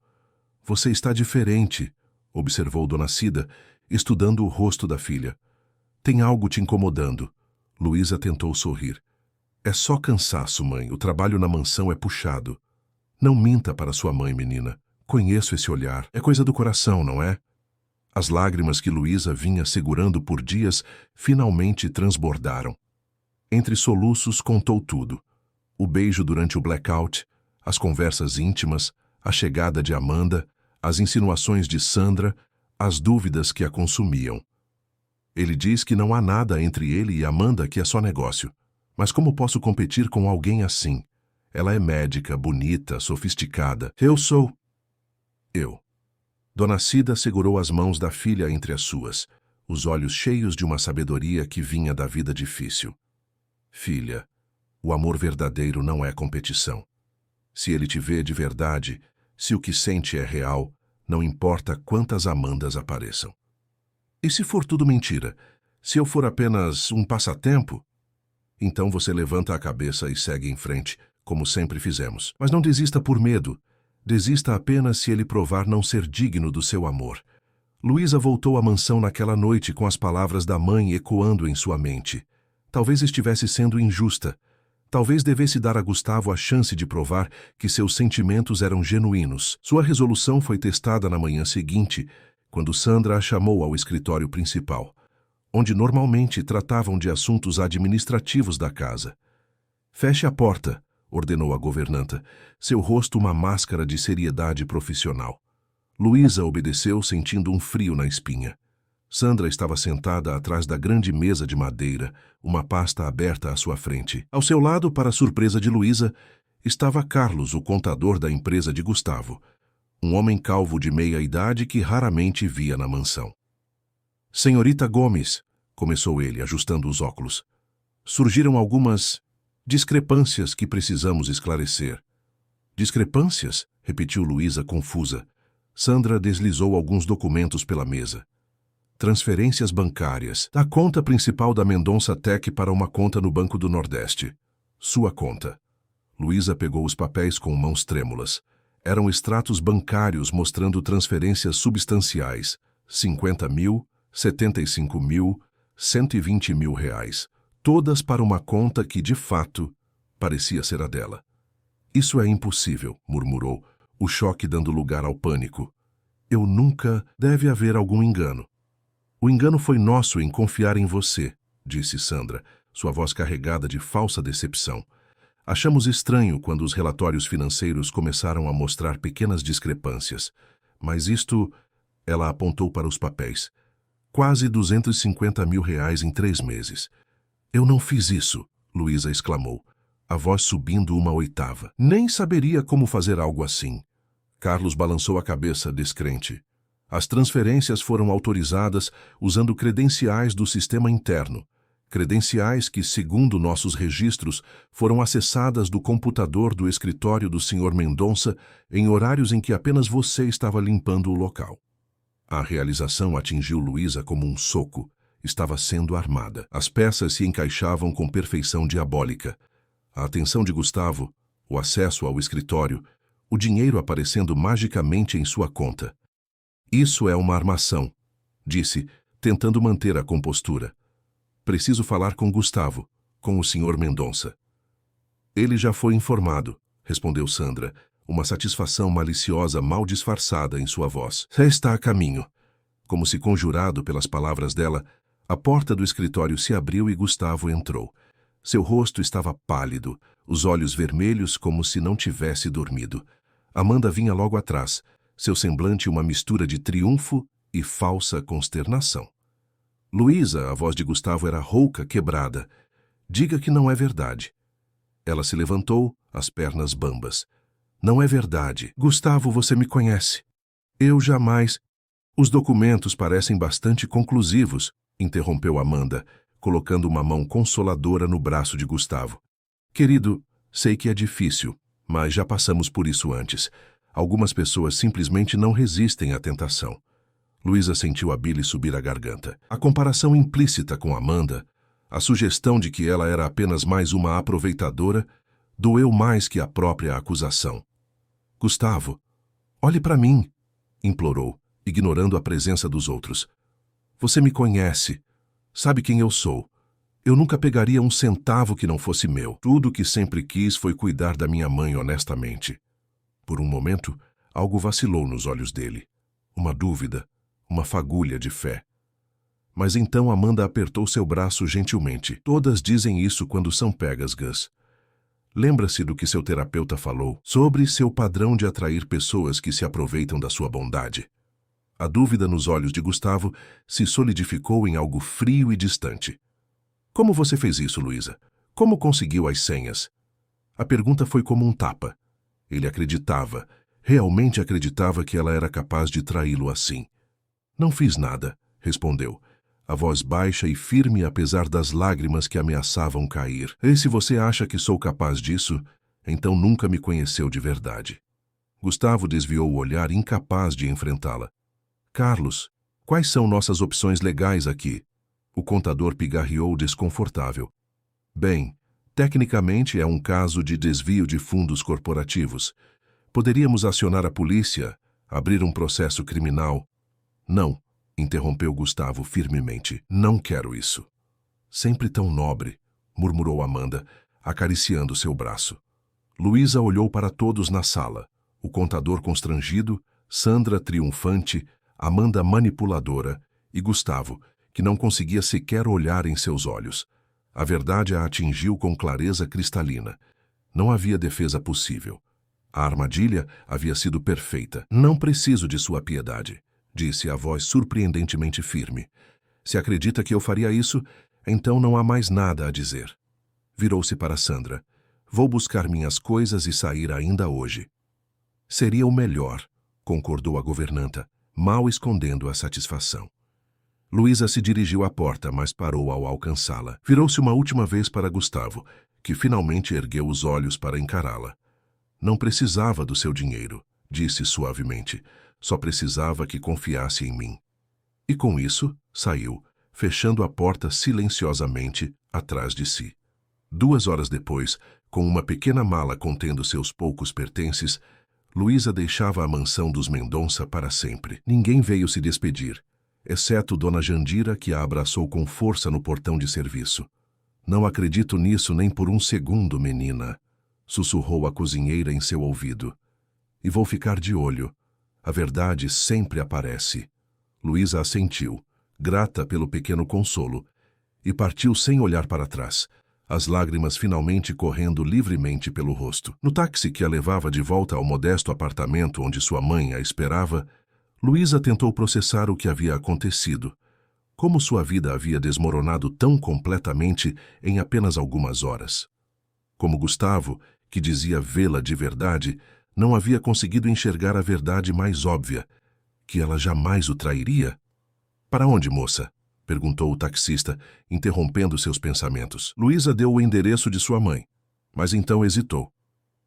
Speaker 1: Você está diferente, observou Dona Cida, estudando o rosto da filha. Tem algo te incomodando. Luísa tentou sorrir. É só cansaço, mãe. O trabalho na mansão é puxado. Não minta para sua mãe, menina. Conheço esse olhar. É coisa do coração, não é? As lágrimas que Luísa vinha segurando por dias finalmente transbordaram. Entre soluços contou tudo. O beijo durante o blackout, as conversas íntimas, a chegada de Amanda, as insinuações de Sandra, as dúvidas que a consumiam. Ele diz que não há nada entre ele e Amanda que é só negócio. Mas como posso competir com alguém assim? Ela é médica, bonita, sofisticada. Eu sou... Eu. Dona Cida segurou as mãos da filha entre as suas, os olhos cheios de uma sabedoria que vinha da vida difícil. Filha, o amor verdadeiro não é competição. Se ele te vê de verdade, se o que sente é real, não importa quantas Amandas apareçam. E se for tudo mentira? Se eu for apenas um passatempo? Então você levanta a cabeça e segue em frente, como sempre fizemos. Mas não desista por medo. Desista apenas se ele provar não ser digno do seu amor. Luísa voltou à mansão naquela noite com as palavras da mãe ecoando em sua mente. Talvez estivesse sendo injusta. Talvez devesse dar a Gustavo a chance de provar que seus sentimentos eram genuínos. Sua resolução foi testada na manhã seguinte, quando Sandra a chamou ao escritório principal, onde normalmente tratavam de assuntos administrativos da casa. Feche a porta, ordenou a governanta, seu rosto uma máscara de seriedade profissional. Luísa obedeceu, sentindo um frio na espinha. Sandra estava sentada atrás da grande mesa de madeira, uma pasta aberta à sua frente. Ao seu lado, para surpresa de Luísa, estava Carlos, o contador da empresa de Gustavo, um homem calvo de meia-idade que raramente via na mansão. Senhorita Gomes, começou ele, ajustando os óculos, surgiram algumas discrepâncias que precisamos esclarecer. Discrepâncias? Repetiu Luísa, confusa. Sandra deslizou alguns documentos pela mesa. Transferências bancárias. Da conta principal da Mendonça Tech para uma conta no Banco do Nordeste. Sua conta. Luísa pegou os papéis com mãos trêmulas. Eram extratos bancários mostrando transferências substanciais. 50 mil, 75 mil, 120 mil reais. Todas para uma conta que, de fato, parecia ser a dela. Isso é impossível, murmurou, o choque dando lugar ao pânico. Eu nunca... Deve haver algum engano. O engano foi nosso em confiar em você, disse Sandra, sua voz carregada de falsa decepção. Achamos estranho quando os relatórios financeiros começaram a mostrar pequenas discrepâncias. Mas isto... Ela apontou para os papéis. Quase 250 mil reais em 3 meses. Eu não fiz isso, Luísa exclamou, a voz subindo uma oitava. Nem saberia como fazer algo assim. Carlos balançou a cabeça, descrente. As transferências foram autorizadas usando credenciais do sistema interno, credenciais que, segundo nossos registros, foram acessadas do computador do escritório do Sr. Mendonça em horários em que apenas você estava limpando o local. A realização atingiu Luísa como um soco. Estava sendo armada. As peças se encaixavam com perfeição diabólica. A atenção de Gustavo, o acesso ao escritório, o dinheiro aparecendo magicamente em sua conta. Isso é uma armação, disse, tentando manter a compostura. Preciso falar com Gustavo, com o Sr. Mendonça. Ele já foi informado, respondeu Sandra, uma satisfação maliciosa mal disfarçada em sua voz. Já está a caminho. Como se conjurado pelas palavras dela, a porta do escritório se abriu e Gustavo entrou. Seu rosto estava pálido, os olhos vermelhos como se não tivesse dormido. Amanda vinha logo atrás, seu semblante uma mistura de triunfo e falsa consternação. Luísa, a voz de Gustavo era rouca, quebrada. Diga que não é verdade. Ela se levantou, as pernas bambas. Não é verdade. Gustavo, você me conhece. Eu jamais... Os documentos parecem bastante conclusivos, interrompeu Amanda, colocando uma mão consoladora no braço de Gustavo. Querido, sei que é difícil, mas já passamos por isso antes. Algumas pessoas simplesmente não resistem à tentação. Luísa sentiu a bile subir a garganta. A comparação implícita com Amanda, a sugestão de que ela era apenas mais uma aproveitadora, doeu mais que a própria acusação. Gustavo, olhe para mim, implorou, ignorando a presença dos outros. Você me conhece, sabe quem eu sou. Eu nunca pegaria um centavo que não fosse meu. Tudo o que sempre quis foi cuidar da minha mãe honestamente. Por um momento, algo vacilou nos olhos dele. Uma dúvida, uma fagulha de fé. Mas então Amanda apertou seu braço gentilmente. Todas dizem isso quando são pegas, Gus. Lembra-se do que seu terapeuta falou sobre seu padrão de atrair pessoas que se aproveitam da sua bondade. A dúvida nos olhos de Gustavo se solidificou em algo frio e distante. Como você fez isso, Luísa? Como conseguiu as senhas? A pergunta foi como um tapa. Ele acreditava, realmente acreditava que ela era capaz de traí-lo assim. Não fiz nada, respondeu, a voz baixa e firme apesar das lágrimas que ameaçavam cair. E se você acha que sou capaz disso, então nunca me conheceu de verdade. Gustavo desviou o olhar, incapaz de enfrentá-la. Carlos, quais são nossas opções legais aqui? O contador pigarreou desconfortável. Bem, tecnicamente é um caso de desvio de fundos corporativos. Poderíamos acionar a polícia, abrir um processo criminal. Não, interrompeu Gustavo firmemente. Não quero isso. Sempre tão nobre, murmurou Amanda, acariciando seu braço. Luísa olhou para todos na sala. O contador constrangido, Sandra triunfante, Amanda manipuladora e Gustavo, que não conseguia sequer olhar em seus olhos. A verdade a atingiu com clareza cristalina. Não havia defesa possível. A armadilha havia sido perfeita. Não preciso de sua piedade, disse a voz surpreendentemente firme. Se acredita que eu faria isso, então não há mais nada a dizer. Virou-se para Sandra. Vou buscar minhas coisas e sair ainda hoje. Seria o melhor, concordou a governanta, mal escondendo a satisfação. Luísa se dirigiu à porta, mas parou ao alcançá-la. Virou-se uma última vez para Gustavo, que finalmente ergueu os olhos para encará-la. Não precisava do seu dinheiro, disse suavemente. Só precisava que confiasse em mim. E com isso, saiu, fechando a porta silenciosamente atrás de si. 2 horas depois, com uma pequena mala contendo seus poucos pertences, Luísa deixava a mansão dos Mendonça para sempre. Ninguém veio se despedir, exceto Dona Jandira, que a abraçou com força no portão de serviço. Não acredito nisso nem por um segundo, menina, sussurrou a cozinheira em seu ouvido. E vou ficar de olho. A verdade sempre aparece. Luísa assentiu, grata pelo pequeno consolo, e partiu sem olhar para trás, as lágrimas finalmente correndo livremente pelo rosto. No táxi que a levava de volta ao modesto apartamento onde sua mãe a esperava, Luísa tentou processar o que havia acontecido. Como sua vida havia desmoronado tão completamente em apenas algumas horas. Como Gustavo, que dizia vê-la de verdade, não havia conseguido enxergar a verdade mais óbvia, que ela jamais o trairia. Para onde, moça? Perguntou o taxista, interrompendo seus pensamentos. Luísa deu o endereço de sua mãe, mas então hesitou.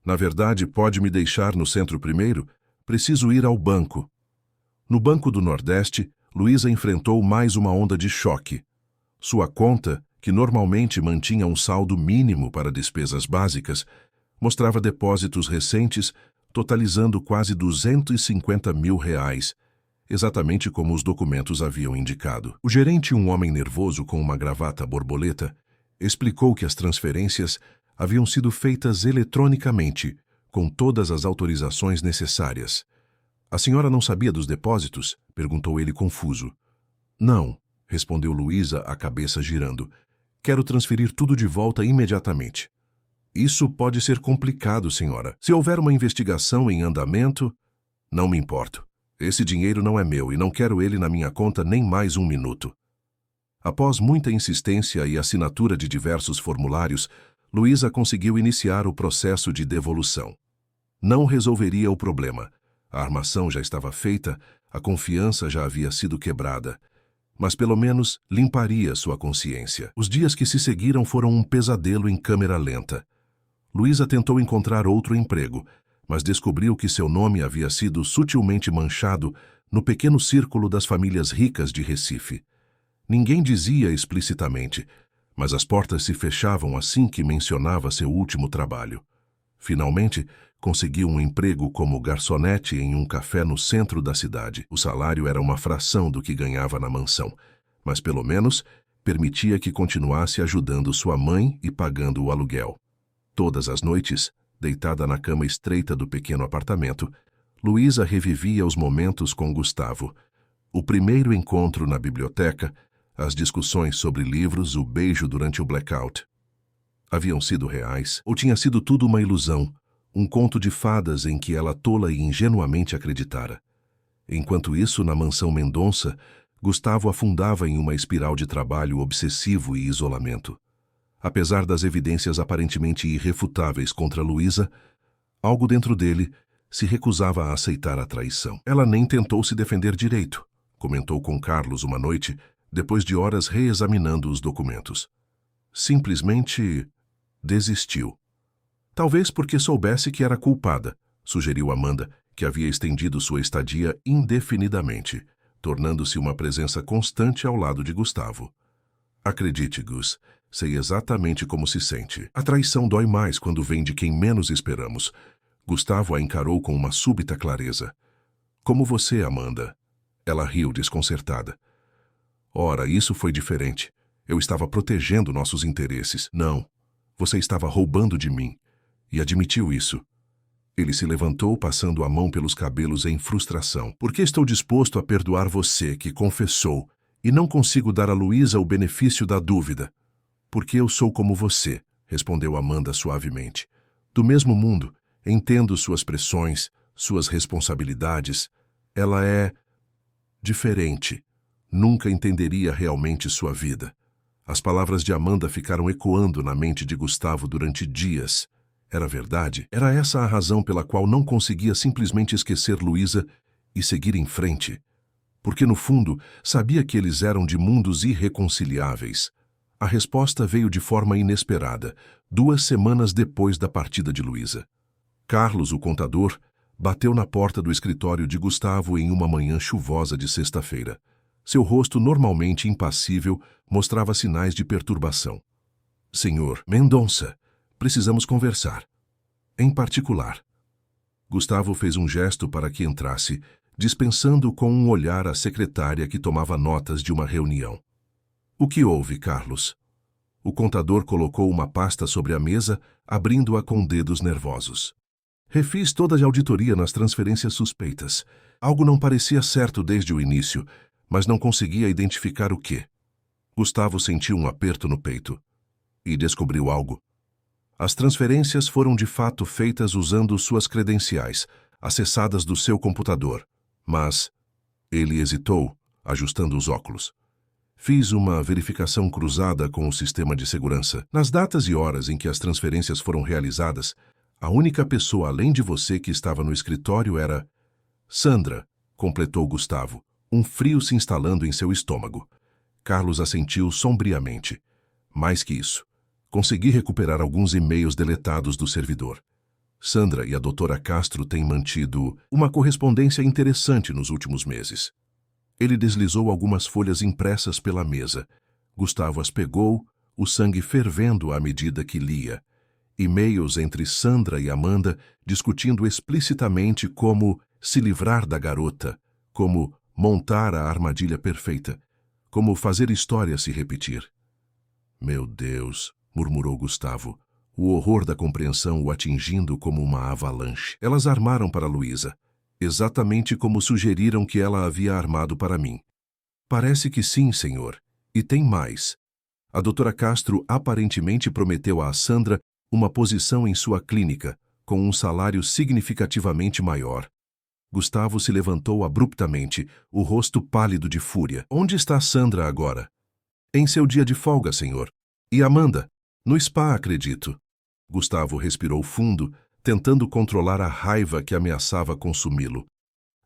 Speaker 1: Na verdade, pode me deixar no centro primeiro? Preciso ir ao banco. No Banco do Nordeste, Luísa enfrentou mais uma onda de choque. Sua conta, que normalmente mantinha um saldo mínimo para despesas básicas, mostrava depósitos recentes totalizando quase R$ 250.000, exatamente como os documentos haviam indicado. O gerente, um homem nervoso com uma gravata borboleta, explicou que as transferências haviam sido feitas eletronicamente, com todas as autorizações necessárias. A senhora não sabia dos depósitos? Perguntou ele confuso. Não, respondeu Luísa, a cabeça girando. Quero transferir tudo de volta imediatamente. Isso pode ser complicado, senhora. Se houver uma investigação em andamento, não me importo. Esse dinheiro não é meu e não quero ele na minha conta nem mais um minuto. Após muita insistência e assinatura de diversos formulários, Luísa conseguiu iniciar o processo de devolução. Não resolveria o problema. A armação já estava feita, a confiança já havia sido quebrada. Mas pelo menos limparia sua consciência. Os dias que se seguiram foram um pesadelo em câmera lenta. Luísa tentou encontrar outro emprego, mas descobriu que seu nome havia sido sutilmente manchado no pequeno círculo das famílias ricas de Recife. Ninguém dizia explicitamente, mas as portas se fechavam assim que mencionava seu último trabalho. Finalmente, conseguiu um emprego como garçonete em um café no centro da cidade. O salário era uma fração do que ganhava na mansão, mas pelo menos permitia que continuasse ajudando sua mãe e pagando o aluguel. Todas as noites, deitada na cama estreita do pequeno apartamento, Luísa revivia os momentos com Gustavo. O primeiro encontro na biblioteca, as discussões sobre livros, o beijo durante o blackout. Haviam sido reais ou tinha sido tudo uma ilusão, um conto de fadas em que ela tola e ingenuamente acreditara? Enquanto isso, na mansão Mendonça, Gustavo afundava em uma espiral de trabalho obsessivo e isolamento. Apesar das evidências aparentemente irrefutáveis contra Luísa, algo dentro dele se recusava a aceitar a traição. Ela nem tentou se defender direito, comentou com Carlos uma noite, depois de horas reexaminando os documentos. Simplesmente desistiu. Talvez porque soubesse que era culpada, sugeriu Amanda, que havia estendido sua estadia indefinidamente, tornando-se uma presença constante ao lado de Gustavo. Acredite, Gus, sei exatamente como se sente. A traição dói mais quando vem de quem menos esperamos. Gustavo a encarou com uma súbita clareza. Como você, Amanda. Ela riu desconcertada. Ora, isso foi diferente. Eu estava protegendo nossos interesses. Não, você estava roubando de mim. E admitiu isso. Ele se levantou, passando a mão pelos cabelos em frustração. Por que estou disposto a perdoar você, que confessou, e não consigo dar a Luísa o benefício da dúvida? Porque eu sou como você, respondeu Amanda suavemente. Do mesmo mundo, entendo suas pressões, suas responsabilidades. Ela é diferente. Nunca entenderia realmente sua vida. As palavras de Amanda ficaram ecoando na mente de Gustavo durante dias. Era verdade? Era essa a razão pela qual não conseguia simplesmente esquecer Luísa e seguir em frente? Porque, no fundo, sabia que eles eram de mundos irreconciliáveis. A resposta veio de forma inesperada, 2 semanas depois da partida de Luísa. Carlos, o contador, bateu na porta do escritório de Gustavo em uma manhã chuvosa de sexta-feira. Seu rosto, normalmente impassível, mostrava sinais de perturbação. Senhor Mendonça, precisamos conversar. Em particular. Gustavo fez um gesto para que entrasse, dispensando com um olhar a secretária que tomava notas de uma reunião. O que houve, Carlos? O contador colocou uma pasta sobre a mesa, abrindo-a com dedos nervosos. Refiz toda a auditoria nas transferências suspeitas. Algo não parecia certo desde o início, mas não conseguia identificar o quê. Gustavo sentiu um aperto no peito. E descobriu algo. As transferências foram de fato feitas usando suas credenciais, acessadas do seu computador. Mas ele hesitou, ajustando os óculos. Fiz uma verificação cruzada com o sistema de segurança. Nas datas e horas em que as transferências foram realizadas, a única pessoa além de você que estava no escritório era Sandra, completou Gustavo, um frio se instalando em seu estômago. Carlos assentiu sombriamente. Mais que isso, consegui recuperar alguns e-mails deletados do servidor. Sandra e a doutora Castro têm mantido uma correspondência interessante nos últimos meses. Ele deslizou algumas folhas impressas pela mesa. Gustavo as pegou, o sangue fervendo à medida que lia. E-mails entre Sandra e Amanda discutindo explicitamente como se livrar da garota, como montar a armadilha perfeita, como fazer história se repetir. Meu Deus, murmurou Gustavo, o horror da compreensão o atingindo como uma avalanche. Elas armaram para Luísa, exatamente como sugeriram que ela havia armado para mim. Parece que sim, senhor. E tem mais. A doutora Castro aparentemente prometeu a Sandra uma posição em sua clínica, com um salário significativamente maior. Gustavo se levantou abruptamente, o rosto pálido de fúria. Onde está Sandra agora? Em seu dia de folga, senhor. E Amanda? No spa, acredito. Gustavo respirou fundo, tentando controlar a raiva que ameaçava consumi-lo.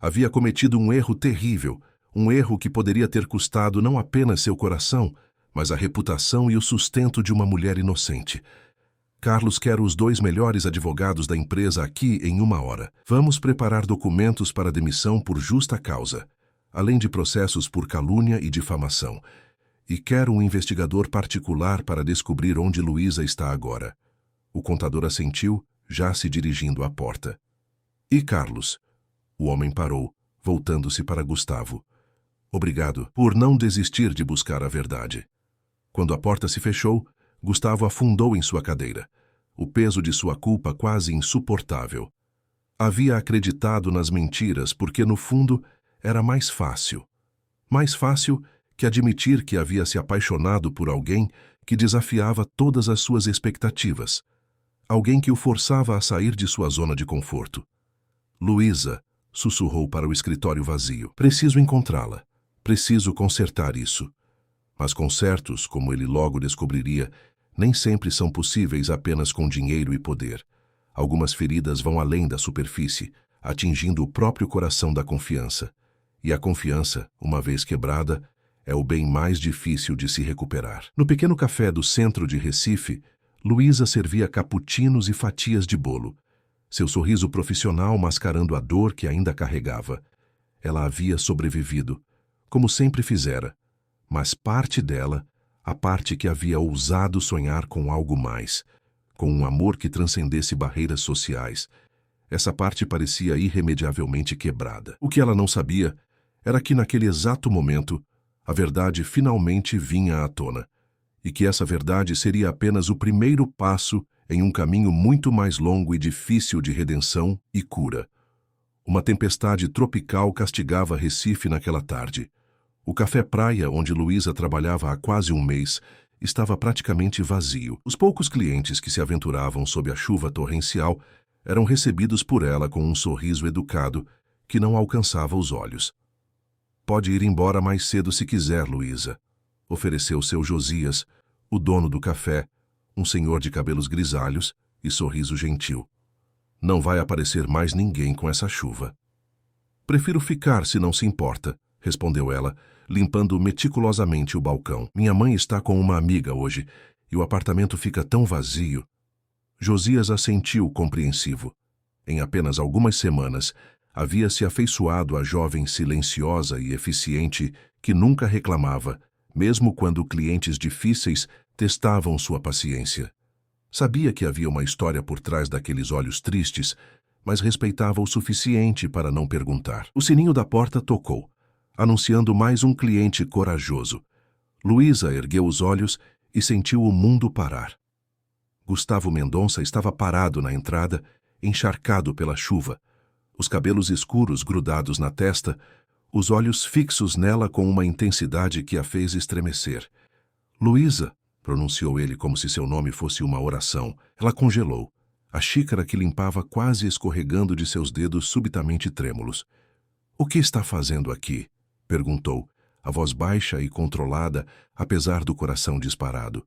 Speaker 1: Havia cometido um erro terrível, um erro que poderia ter custado não apenas seu coração, mas a reputação e o sustento de uma mulher inocente. Carlos quer os 2 melhores advogados da empresa aqui em 1 hora. Vamos preparar documentos para demissão por justa causa, além de processos por calúnia e difamação. E quero um investigador particular para descobrir onde Luísa está agora. O contador assentiu, já se dirigindo à porta. E Carlos? O homem parou, voltando-se para Gustavo. Obrigado por não desistir de buscar a verdade. Quando a porta se fechou, Gustavo afundou em sua cadeira. O peso de sua culpa quase insuportável. Havia acreditado nas mentiras porque, no fundo, era mais fácil. Mais fácil que admitir que havia se apaixonado por alguém que desafiava todas as suas expectativas. Alguém que o forçava a sair de sua zona de conforto. Luísa, sussurrou para o escritório vazio. Preciso encontrá-la. Preciso consertar isso. Mas consertos, como ele logo descobriria, nem sempre são possíveis apenas com dinheiro e poder. Algumas feridas vão além da superfície, atingindo o próprio coração da confiança. E a confiança, uma vez quebrada, é o bem mais difícil de se recuperar. No pequeno café do centro de Recife, Luísa servia cappuccinos e fatias de bolo, seu sorriso profissional mascarando a dor que ainda carregava. Ela havia sobrevivido, como sempre fizera, mas parte dela, a parte que havia ousado sonhar com algo mais, com um amor que transcendesse barreiras sociais, essa parte parecia irremediavelmente quebrada. O que ela não sabia era que naquele exato momento a verdade finalmente vinha à tona, e que essa verdade seria apenas o primeiro passo em um caminho muito mais longo e difícil de redenção e cura. Uma tempestade tropical castigava Recife naquela tarde. O café-praia, onde Luísa trabalhava há quase 1 mês, estava praticamente vazio. Os poucos clientes que se aventuravam sob a chuva torrencial eram recebidos por ela com um sorriso educado que não alcançava os olhos. Pode ir embora mais cedo se quiser, Luísa, ofereceu seu Josias, o dono do café, um senhor de cabelos grisalhos e sorriso gentil. Não vai aparecer mais ninguém com essa chuva. Prefiro ficar se não se importa, respondeu ela, limpando meticulosamente o balcão. Minha mãe está com uma amiga hoje e o apartamento fica tão vazio. Josias assentiu compreensivo. Em apenas algumas semanas, havia se afeiçoado à jovem silenciosa e eficiente que nunca reclamava, mesmo quando clientes difíceis testavam sua paciência. Sabia que havia uma história por trás daqueles olhos tristes, mas respeitava o suficiente para não perguntar. O sininho da porta tocou, anunciando mais um cliente corajoso. Luísa ergueu os olhos e sentiu o mundo parar. Gustavo Mendonça estava parado na entrada, encharcado pela chuva, os cabelos escuros grudados na testa, os olhos fixos nela com uma intensidade que a fez estremecer. Luísa, pronunciou ele como se seu nome fosse uma oração. Ela congelou, a xícara que limpava quase escorregando de seus dedos subitamente trêmulos. O que está fazendo aqui? Perguntou, a voz baixa e controlada, apesar do coração disparado.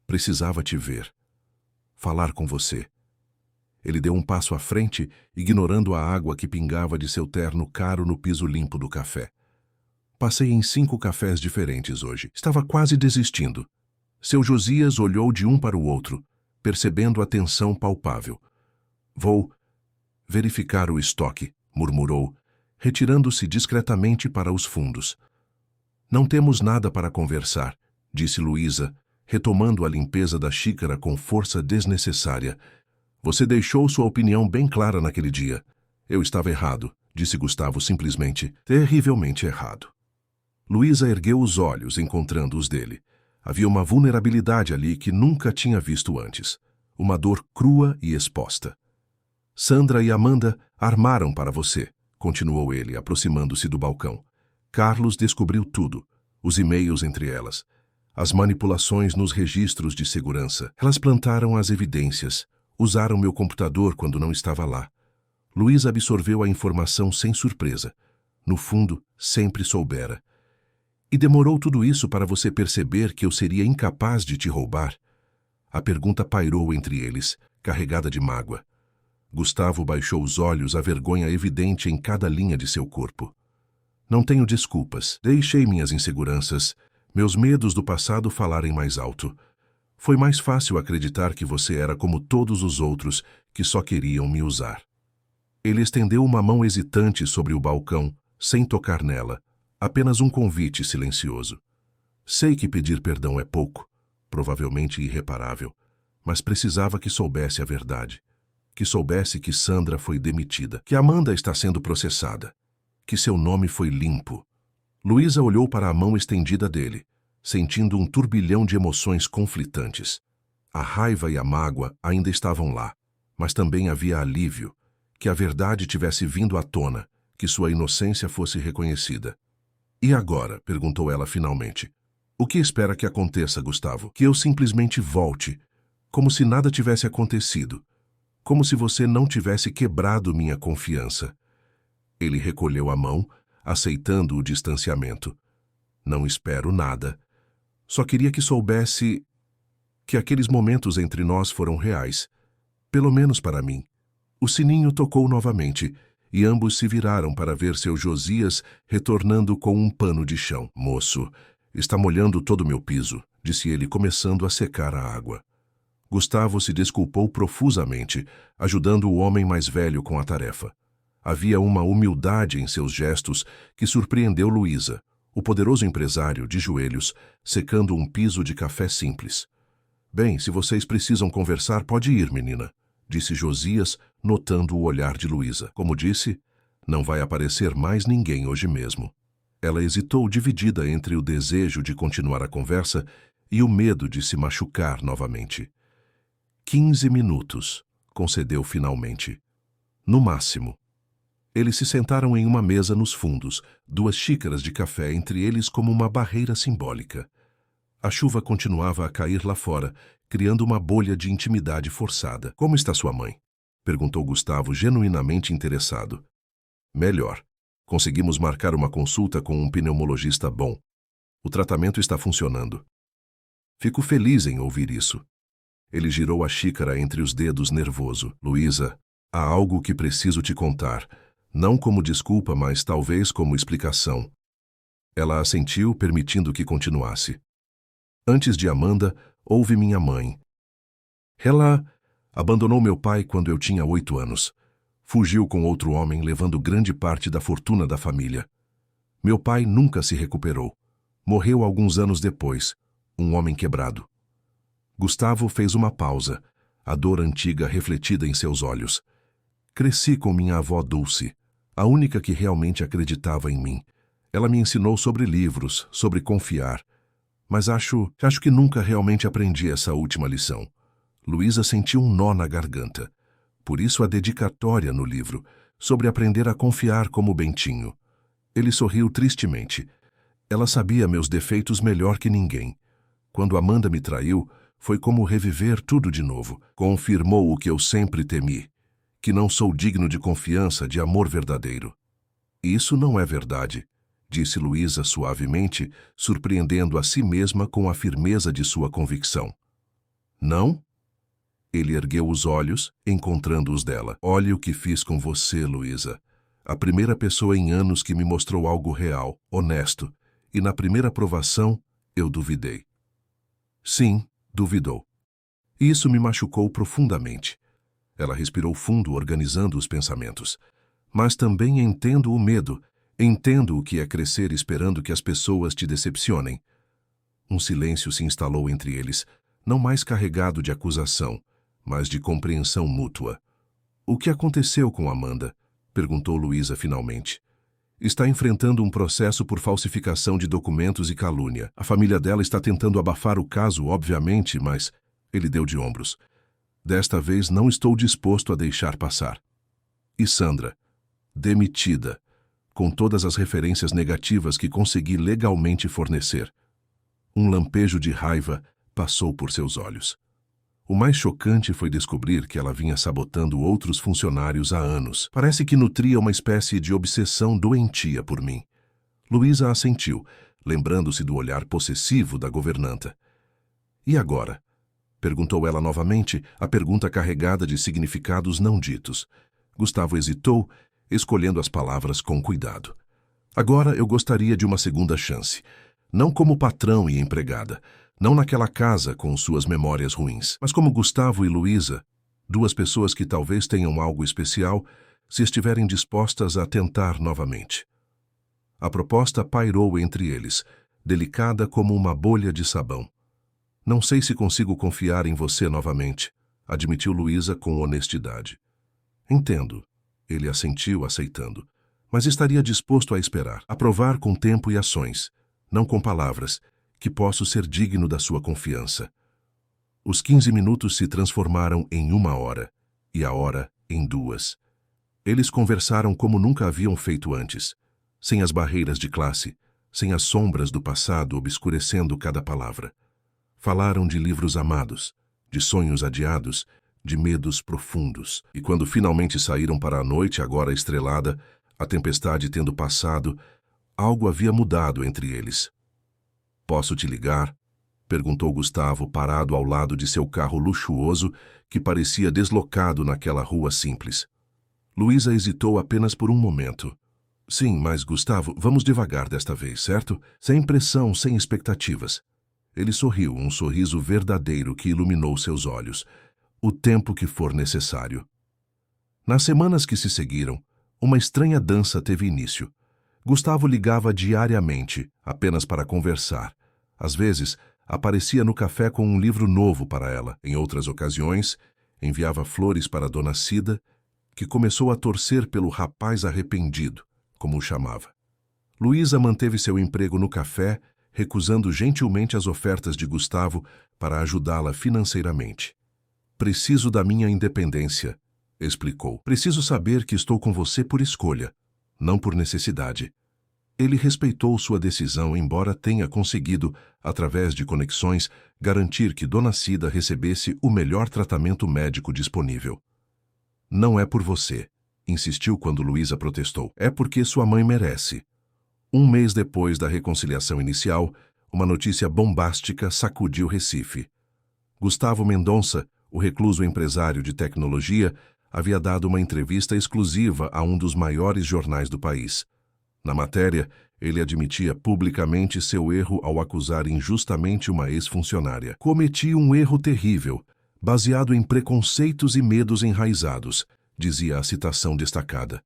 Speaker 1: Precisava te ver. Falar com você. Ele deu um passo à frente, ignorando a água que pingava de seu terno caro no piso limpo do café. Passei em 5 cafés diferentes hoje. Estava quase desistindo. Seu Josias olhou de um para o outro, percebendo a tensão palpável. Vou verificar o estoque, murmurou, retirando-se discretamente para os fundos. Não temos nada para conversar, disse Luísa, retomando a limpeza da xícara com força desnecessária. Você deixou sua opinião bem clara naquele dia. Eu estava errado, disse Gustavo simplesmente, terrivelmente errado. Luísa ergueu os olhos, encontrando os dele. Havia uma vulnerabilidade ali que nunca tinha visto antes. Uma dor crua e exposta. Sandra e Amanda armaram para você, continuou ele, aproximando-se do balcão. Carlos descobriu tudo, os e-mails entre elas, as manipulações nos registros de segurança. Elas plantaram as evidências, usaram meu computador quando não estava lá. Luísa absorveu a informação sem surpresa. No fundo, sempre soubera. E demorou tudo isso para você perceber que eu seria incapaz de te roubar? A pergunta pairou entre eles, carregada de mágoa. Gustavo baixou os olhos, a vergonha evidente em cada linha de seu corpo. Não tenho desculpas. Deixei minhas inseguranças, meus medos do passado falarem mais alto. Foi mais fácil acreditar que você era como todos os outros que só queriam me usar. Ele estendeu uma mão hesitante sobre o balcão, sem tocar nela. Apenas um convite silencioso. Sei que pedir perdão é pouco, provavelmente irreparável, mas precisava que soubesse a verdade. Que soubesse que Sandra foi demitida, que Amanda está sendo processada, que seu nome foi limpo. Luísa olhou para a mão estendida dele, sentindo um turbilhão de emoções conflitantes. A raiva e a mágoa ainda estavam lá, mas também havia alívio, que a verdade tivesse vindo à tona, que sua inocência fosse reconhecida. E agora? Perguntou ela finalmente. O que espera que aconteça, Gustavo? Que eu simplesmente volte, como se nada tivesse acontecido, como se você não tivesse quebrado minha confiança. Ele recolheu a mão, aceitando o distanciamento. Não espero nada. Só queria que soubesse que aqueles momentos entre nós foram reais, pelo menos para mim. O sininho tocou novamente, e ambos se viraram para ver seu Josias retornando com um pano de chão. Moço, está molhando todo o meu piso, disse ele, começando a secar a água. Gustavo se desculpou profusamente, ajudando o homem mais velho com a tarefa. Havia uma humildade em seus gestos que surpreendeu Luísa, o poderoso empresário de joelhos, secando um piso de café simples. Bem, se vocês precisam conversar, pode ir, menina, disse Josias, notando o olhar de Luísa. Como disse, não vai aparecer mais ninguém hoje mesmo. Ela hesitou, dividida entre o desejo de continuar a conversa e o medo de se machucar novamente. 15 minutos, concedeu finalmente. No máximo. Eles se sentaram em uma mesa nos fundos, 2 xícaras de café entre eles como uma barreira simbólica. A chuva continuava a cair lá fora, criando uma bolha de intimidade forçada. Como está sua mãe? Perguntou Gustavo, genuinamente interessado. Melhor. Conseguimos marcar uma consulta com um pneumologista bom. O tratamento está funcionando. Fico feliz em ouvir isso. Ele girou a xícara entre os dedos, nervoso. Luísa, há algo que preciso te contar. Não como desculpa, mas talvez como explicação. Ela assentiu, permitindo que continuasse. Antes de Amanda, houve minha mãe. Ela abandonou meu pai quando eu tinha 8 anos. Fugiu com outro homem, levando grande parte da fortuna da família. Meu pai nunca se recuperou. Morreu alguns anos depois, um homem quebrado. Gustavo fez uma pausa, a dor antiga refletida em seus olhos. Cresci com minha avó Dulce, a única que realmente acreditava em mim. Ela me ensinou sobre livros, sobre confiar. Mas acho que nunca realmente aprendi essa última lição. Luísa sentiu um nó na garganta. Por isso a dedicatória no livro, sobre aprender a confiar como Bentinho. Ele sorriu tristemente. Ela sabia meus defeitos melhor que ninguém. Quando Amanda me traiu, foi como reviver tudo de novo. Confirmou o que eu sempre temi, que não sou digno de confiança, de amor verdadeiro. Isso não é verdade, disse Luísa suavemente, surpreendendo a si mesma com a firmeza de sua convicção. Não? Ele ergueu os olhos, encontrando os dela. Olhe o que fiz com você, Luísa. A primeira pessoa em anos que me mostrou algo real, honesto, e na primeira provação, eu duvidei. Sim, duvidou. Isso me machucou profundamente. Ela respirou fundo, organizando os pensamentos. Mas também entendo o medo. Entendo o que é crescer esperando que as pessoas te decepcionem. Um silêncio se instalou entre eles, não mais carregado de acusação, mas de compreensão mútua. "O que aconteceu com Amanda?" perguntou Luísa finalmente. "Está enfrentando um processo por falsificação de documentos e calúnia. A família dela está tentando abafar o caso, obviamente, mas..." Ele deu de ombros. "Desta vez não estou disposto a deixar passar." E Sandra? Demitida, com todas as referências negativas que consegui legalmente fornecer. Um lampejo de raiva passou por seus olhos. O mais chocante foi descobrir que ela vinha sabotando outros funcionários há anos. Parece que nutria uma espécie de obsessão doentia por mim. Luísa assentiu, lembrando-se do olhar possessivo da governanta. "E agora?" perguntou ela novamente, a pergunta carregada de significados não ditos. Gustavo hesitou, escolhendo as palavras com cuidado. "Agora eu gostaria de uma segunda chance. Não como patrão e empregada, não naquela casa com suas memórias ruins, mas como Gustavo e Luísa, duas pessoas que talvez tenham algo especial se estiverem dispostas a tentar novamente." A proposta pairou entre eles, delicada como uma bolha de sabão. "Não sei se consigo confiar em você novamente", admitiu Luísa com honestidade. "Entendo", ele assentiu, aceitando, "mas estaria disposto a esperar, a provar com tempo e ações, não com palavras, que posso ser digno da sua confiança." Os 15 minutos se transformaram em 1 hora, e a hora em 2. Eles conversaram como nunca haviam feito antes, sem as barreiras de classe, sem as sombras do passado obscurecendo cada palavra. Falaram de livros amados, de sonhos adiados, de medos profundos. E quando finalmente saíram para a noite agora estrelada, a tempestade tendo passado, algo havia mudado entre eles. "Posso te ligar?" perguntou Gustavo, parado ao lado de seu carro luxuoso que parecia deslocado naquela rua simples. Luísa hesitou apenas por um momento. "Sim, mas Gustavo, vamos devagar desta vez, certo? Sem pressão, sem expectativas." Ele sorriu, um sorriso verdadeiro que iluminou seus olhos. "O tempo que for necessário." Nas semanas que se seguiram, uma estranha dança teve início. Gustavo ligava diariamente, apenas para conversar. Às vezes, aparecia no café com um livro novo para ela. Em outras ocasiões, enviava flores para Dona Cida, que começou a torcer pelo rapaz arrependido, como o chamava. Luísa manteve seu emprego no café, recusando gentilmente as ofertas de Gustavo para ajudá-la financeiramente. "Preciso da minha independência", explicou. "Preciso saber que estou com você por escolha, não por necessidade." Ele respeitou sua decisão, embora tenha conseguido, através de conexões, garantir que Dona Cida recebesse o melhor tratamento médico disponível. "Não é por você", insistiu quando Luísa protestou. "É porque sua mãe merece." 1 mês depois da reconciliação inicial, uma notícia bombástica sacudiu Recife. Gustavo Mendonça, o recluso empresário de tecnologia, havia dado uma entrevista exclusiva a um dos maiores jornais do país. Na matéria, ele admitia publicamente seu erro ao acusar injustamente uma ex-funcionária. "Cometi um erro terrível, baseado em preconceitos e medos enraizados", dizia a citação destacada.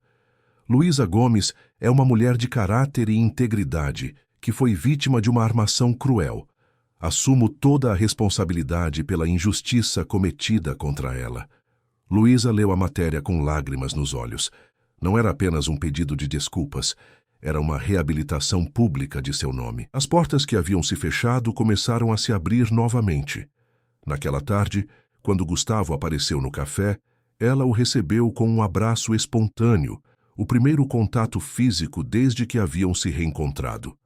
Speaker 1: "Luísa Gomes é uma mulher de caráter e integridade que foi vítima de uma armação cruel. Assumo toda a responsabilidade pela injustiça cometida contra ela." Luísa leu a matéria com lágrimas nos olhos. Não era apenas um pedido de desculpas, era uma reabilitação pública de seu nome. As portas que haviam se fechado começaram a se abrir novamente. Naquela tarde, quando Gustavo apareceu no café, ela o recebeu com um abraço espontâneo, o primeiro contato físico desde que haviam se reencontrado.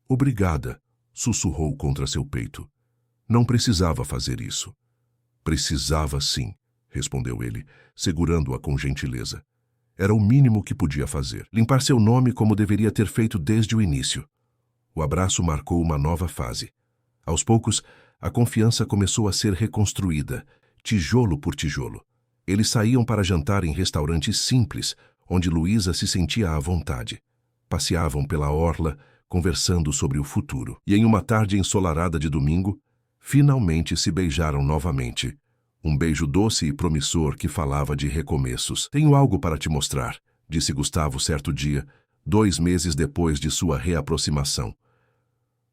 Speaker 1: "Obrigada", sussurrou contra seu peito. "Não precisava fazer isso." "Precisava sim", respondeu ele, segurando-a com gentileza. Era o mínimo que podia fazer. Limpar seu nome como deveria ter feito desde o início. O abraço marcou uma nova fase. Aos poucos, a confiança começou a ser reconstruída, tijolo por tijolo. Eles saíam para jantar em restaurantes simples, onde Luísa se sentia à vontade. Passeavam pela orla, conversando sobre o futuro. E em uma tarde ensolarada de domingo, finalmente se beijaram novamente. Um beijo doce e promissor que falava de recomeços. "Tenho algo para te mostrar", disse Gustavo certo dia, 2 meses depois de sua reaproximação.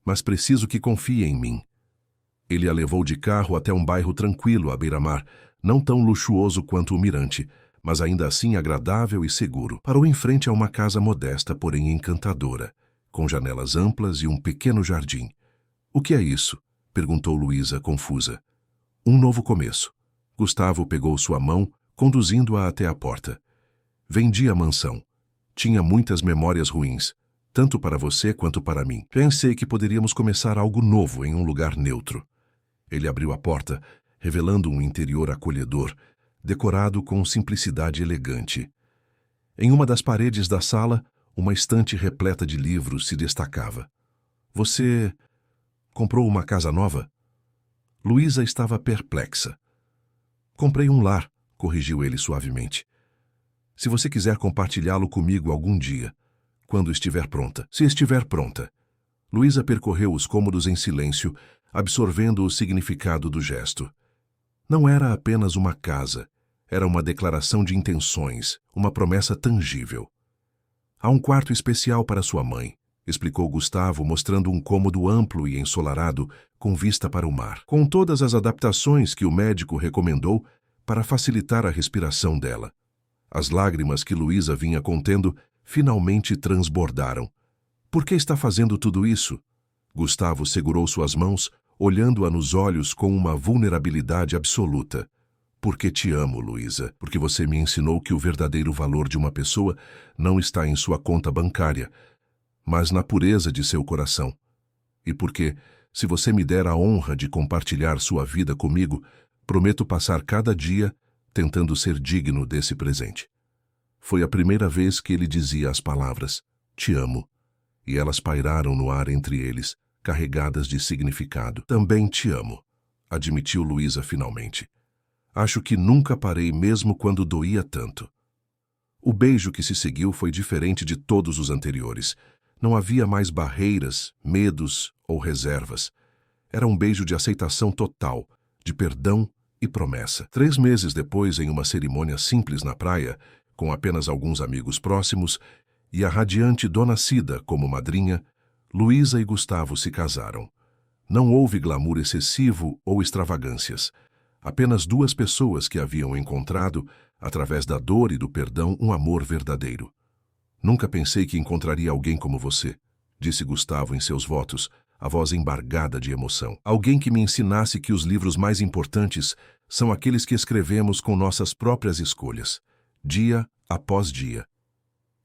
Speaker 1: mas preciso que confie em mim. Ele a levou de carro até um bairro tranquilo à beira-mar, não tão luxuoso quanto o Mirante, mas ainda assim agradável e seguro. Parou em frente a uma casa modesta, porém encantadora, com janelas amplas e um pequeno jardim. "O que é isso?" perguntou Luísa, confusa. "Um novo começo." Gustavo pegou sua mão, conduzindo-a até a porta. "Vendi a mansão. Tinha muitas memórias ruins, tanto para você quanto para mim. Pensei que poderíamos começar algo novo em um lugar neutro." Ele abriu a porta, revelando um interior acolhedor, decorado com simplicidade elegante. Em uma das paredes da sala, uma estante repleta de livros se destacava. "Você comprou uma casa nova?" Luísa estava perplexa. "Comprei um lar", corrigiu ele suavemente. "Se você quiser compartilhá-lo comigo algum dia, quando estiver pronta." "Se estiver pronta." Luísa percorreu os cômodos em silêncio, absorvendo o significado do gesto. Não era apenas uma casa, era uma declaração de intenções, uma promessa tangível. "Há um quarto especial para sua mãe", explicou Gustavo, mostrando um cômodo amplo e ensolarado, com vista para o mar, com todas as adaptações que o médico recomendou para facilitar a respiração dela. As lágrimas que Luísa vinha contendo finalmente transbordaram. "Por que está fazendo tudo isso?" Gustavo segurou suas mãos, olhando-a nos olhos com uma vulnerabilidade absoluta. "Porque te amo, Luísa. Porque você me ensinou que o verdadeiro valor de uma pessoa não está em sua conta bancária, mas na pureza de seu coração. E porque, se você me der a honra de compartilhar sua vida comigo, prometo passar cada dia tentando ser digno desse presente." Foi a primeira vez que ele dizia as palavras "te amo", e elas pairaram no ar entre eles, carregadas de significado. "Também te amo", admitiu Luísa finalmente. "Acho que nunca parei mesmo quando doía tanto." O beijo que se seguiu foi diferente de todos os anteriores. Não havia mais barreiras, medos ou reservas. Era um beijo de aceitação total, de perdão e promessa. 3 meses depois, em uma cerimônia simples na praia, com apenas alguns amigos próximos, e a radiante Dona Cida como madrinha, Luísa e Gustavo se casaram. Não houve glamour excessivo ou extravagâncias. Apenas 2 pessoas que haviam encontrado, através da dor e do perdão, um amor verdadeiro. "Nunca pensei que encontraria alguém como você", disse Gustavo em seus votos, a voz embargada de emoção. "Alguém que me ensinasse que os livros mais importantes são aqueles que escrevemos com nossas próprias escolhas, dia após dia."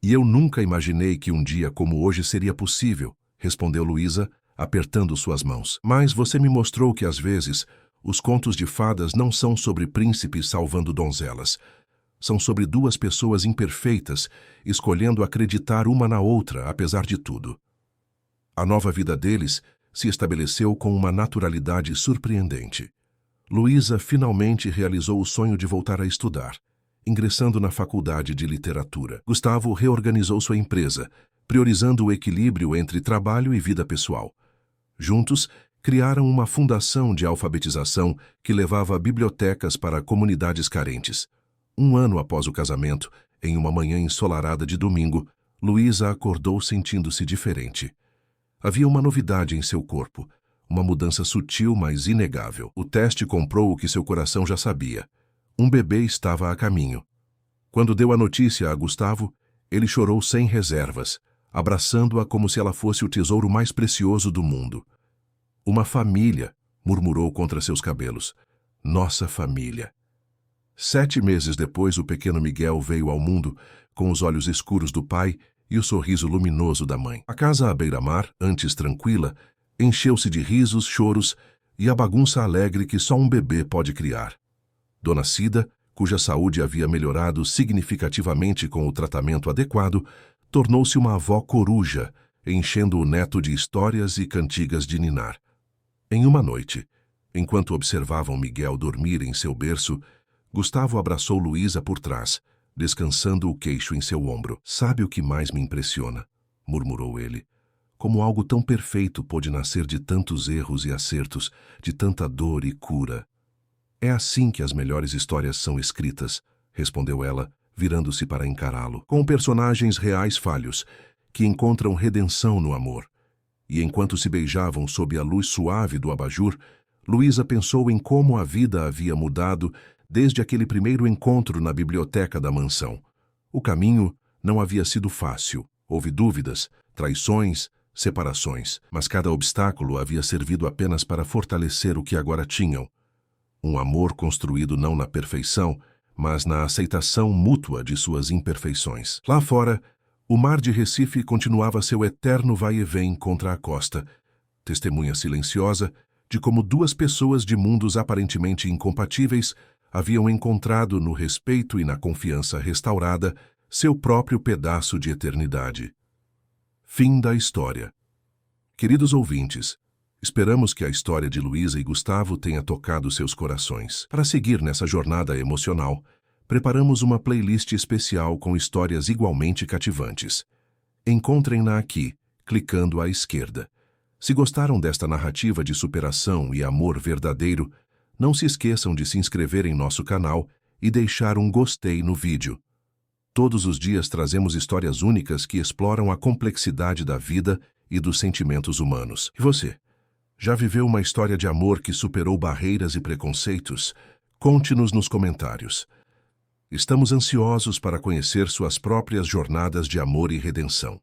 Speaker 1: "E eu nunca imaginei que um dia como hoje seria possível", respondeu Luísa, apertando suas mãos. "Mas você me mostrou que, às vezes, os contos de fadas não são sobre príncipes salvando donzelas. São sobre 2 pessoas imperfeitas, escolhendo acreditar uma na outra, apesar de tudo." A nova vida deles se estabeleceu com uma naturalidade surpreendente. Luísa finalmente realizou o sonho de voltar a estudar, ingressando na faculdade de literatura. Gustavo reorganizou sua empresa, priorizando o equilíbrio entre trabalho e vida pessoal. Juntos, criaram uma fundação de alfabetização que levava bibliotecas para comunidades carentes. 1 ano após o casamento, em uma manhã ensolarada de domingo, Luísa acordou sentindo-se diferente. Havia uma novidade em seu corpo, uma mudança sutil, mas inegável. O teste comprou o que seu coração já sabia. Um bebê estava a caminho. Quando deu a notícia a Gustavo, ele chorou sem reservas, abraçando-a como se ela fosse o tesouro mais precioso do mundo. "Uma família", murmurou contra seus cabelos. "Nossa família." 7 meses depois, o pequeno Miguel veio ao mundo, com os olhos escuros do pai e o sorriso luminoso da mãe. A casa à beira-mar, antes tranquila, encheu-se de risos, choros e a bagunça alegre que só um bebê pode criar. Dona Cida, cuja saúde havia melhorado significativamente com o tratamento adequado, tornou-se uma avó coruja, enchendo o neto de histórias e cantigas de ninar. Em uma noite, enquanto observavam Miguel dormir em seu berço, Gustavo abraçou Luísa por trás, descansando o queixo em seu ombro. "Sabe o que mais me impressiona?", murmurou ele. "Como algo tão perfeito pôde nascer de tantos erros e acertos, de tanta dor e cura." "É assim que as melhores histórias são escritas", respondeu ela, virando-se para encará-lo. "Com personagens reais falhos, que encontram redenção no amor. E enquanto se beijavam sob a luz suave do abajur, Luísa pensou em como a vida havia mudado desde aquele primeiro encontro na biblioteca da mansão. O caminho não havia sido fácil. Houve dúvidas, traições, separações, mas cada obstáculo havia servido apenas para fortalecer o que agora tinham. Um amor construído não na perfeição, mas na aceitação mútua de suas imperfeições. Lá fora, o mar de Recife continuava seu eterno vai e vem contra a costa, testemunha silenciosa de como duas pessoas de mundos aparentemente incompatíveis haviam encontrado no respeito e na confiança restaurada seu próprio pedaço de eternidade. Fim da história. Queridos ouvintes, esperamos que a história de Luísa e Gustavo tenha tocado seus corações. Para seguir nessa jornada emocional, preparamos uma playlist especial com histórias igualmente cativantes. Encontrem-na aqui, clicando à esquerda. Se gostaram desta narrativa de superação e amor verdadeiro, não se esqueçam de se inscrever em nosso canal e deixar um gostei no vídeo. Todos os dias trazemos histórias únicas que exploram a complexidade da vida e dos sentimentos humanos. E você? Já viveu uma história de amor que superou barreiras e preconceitos? Conte-nos nos comentários. Estamos ansiosos para conhecer suas próprias jornadas de amor e redenção.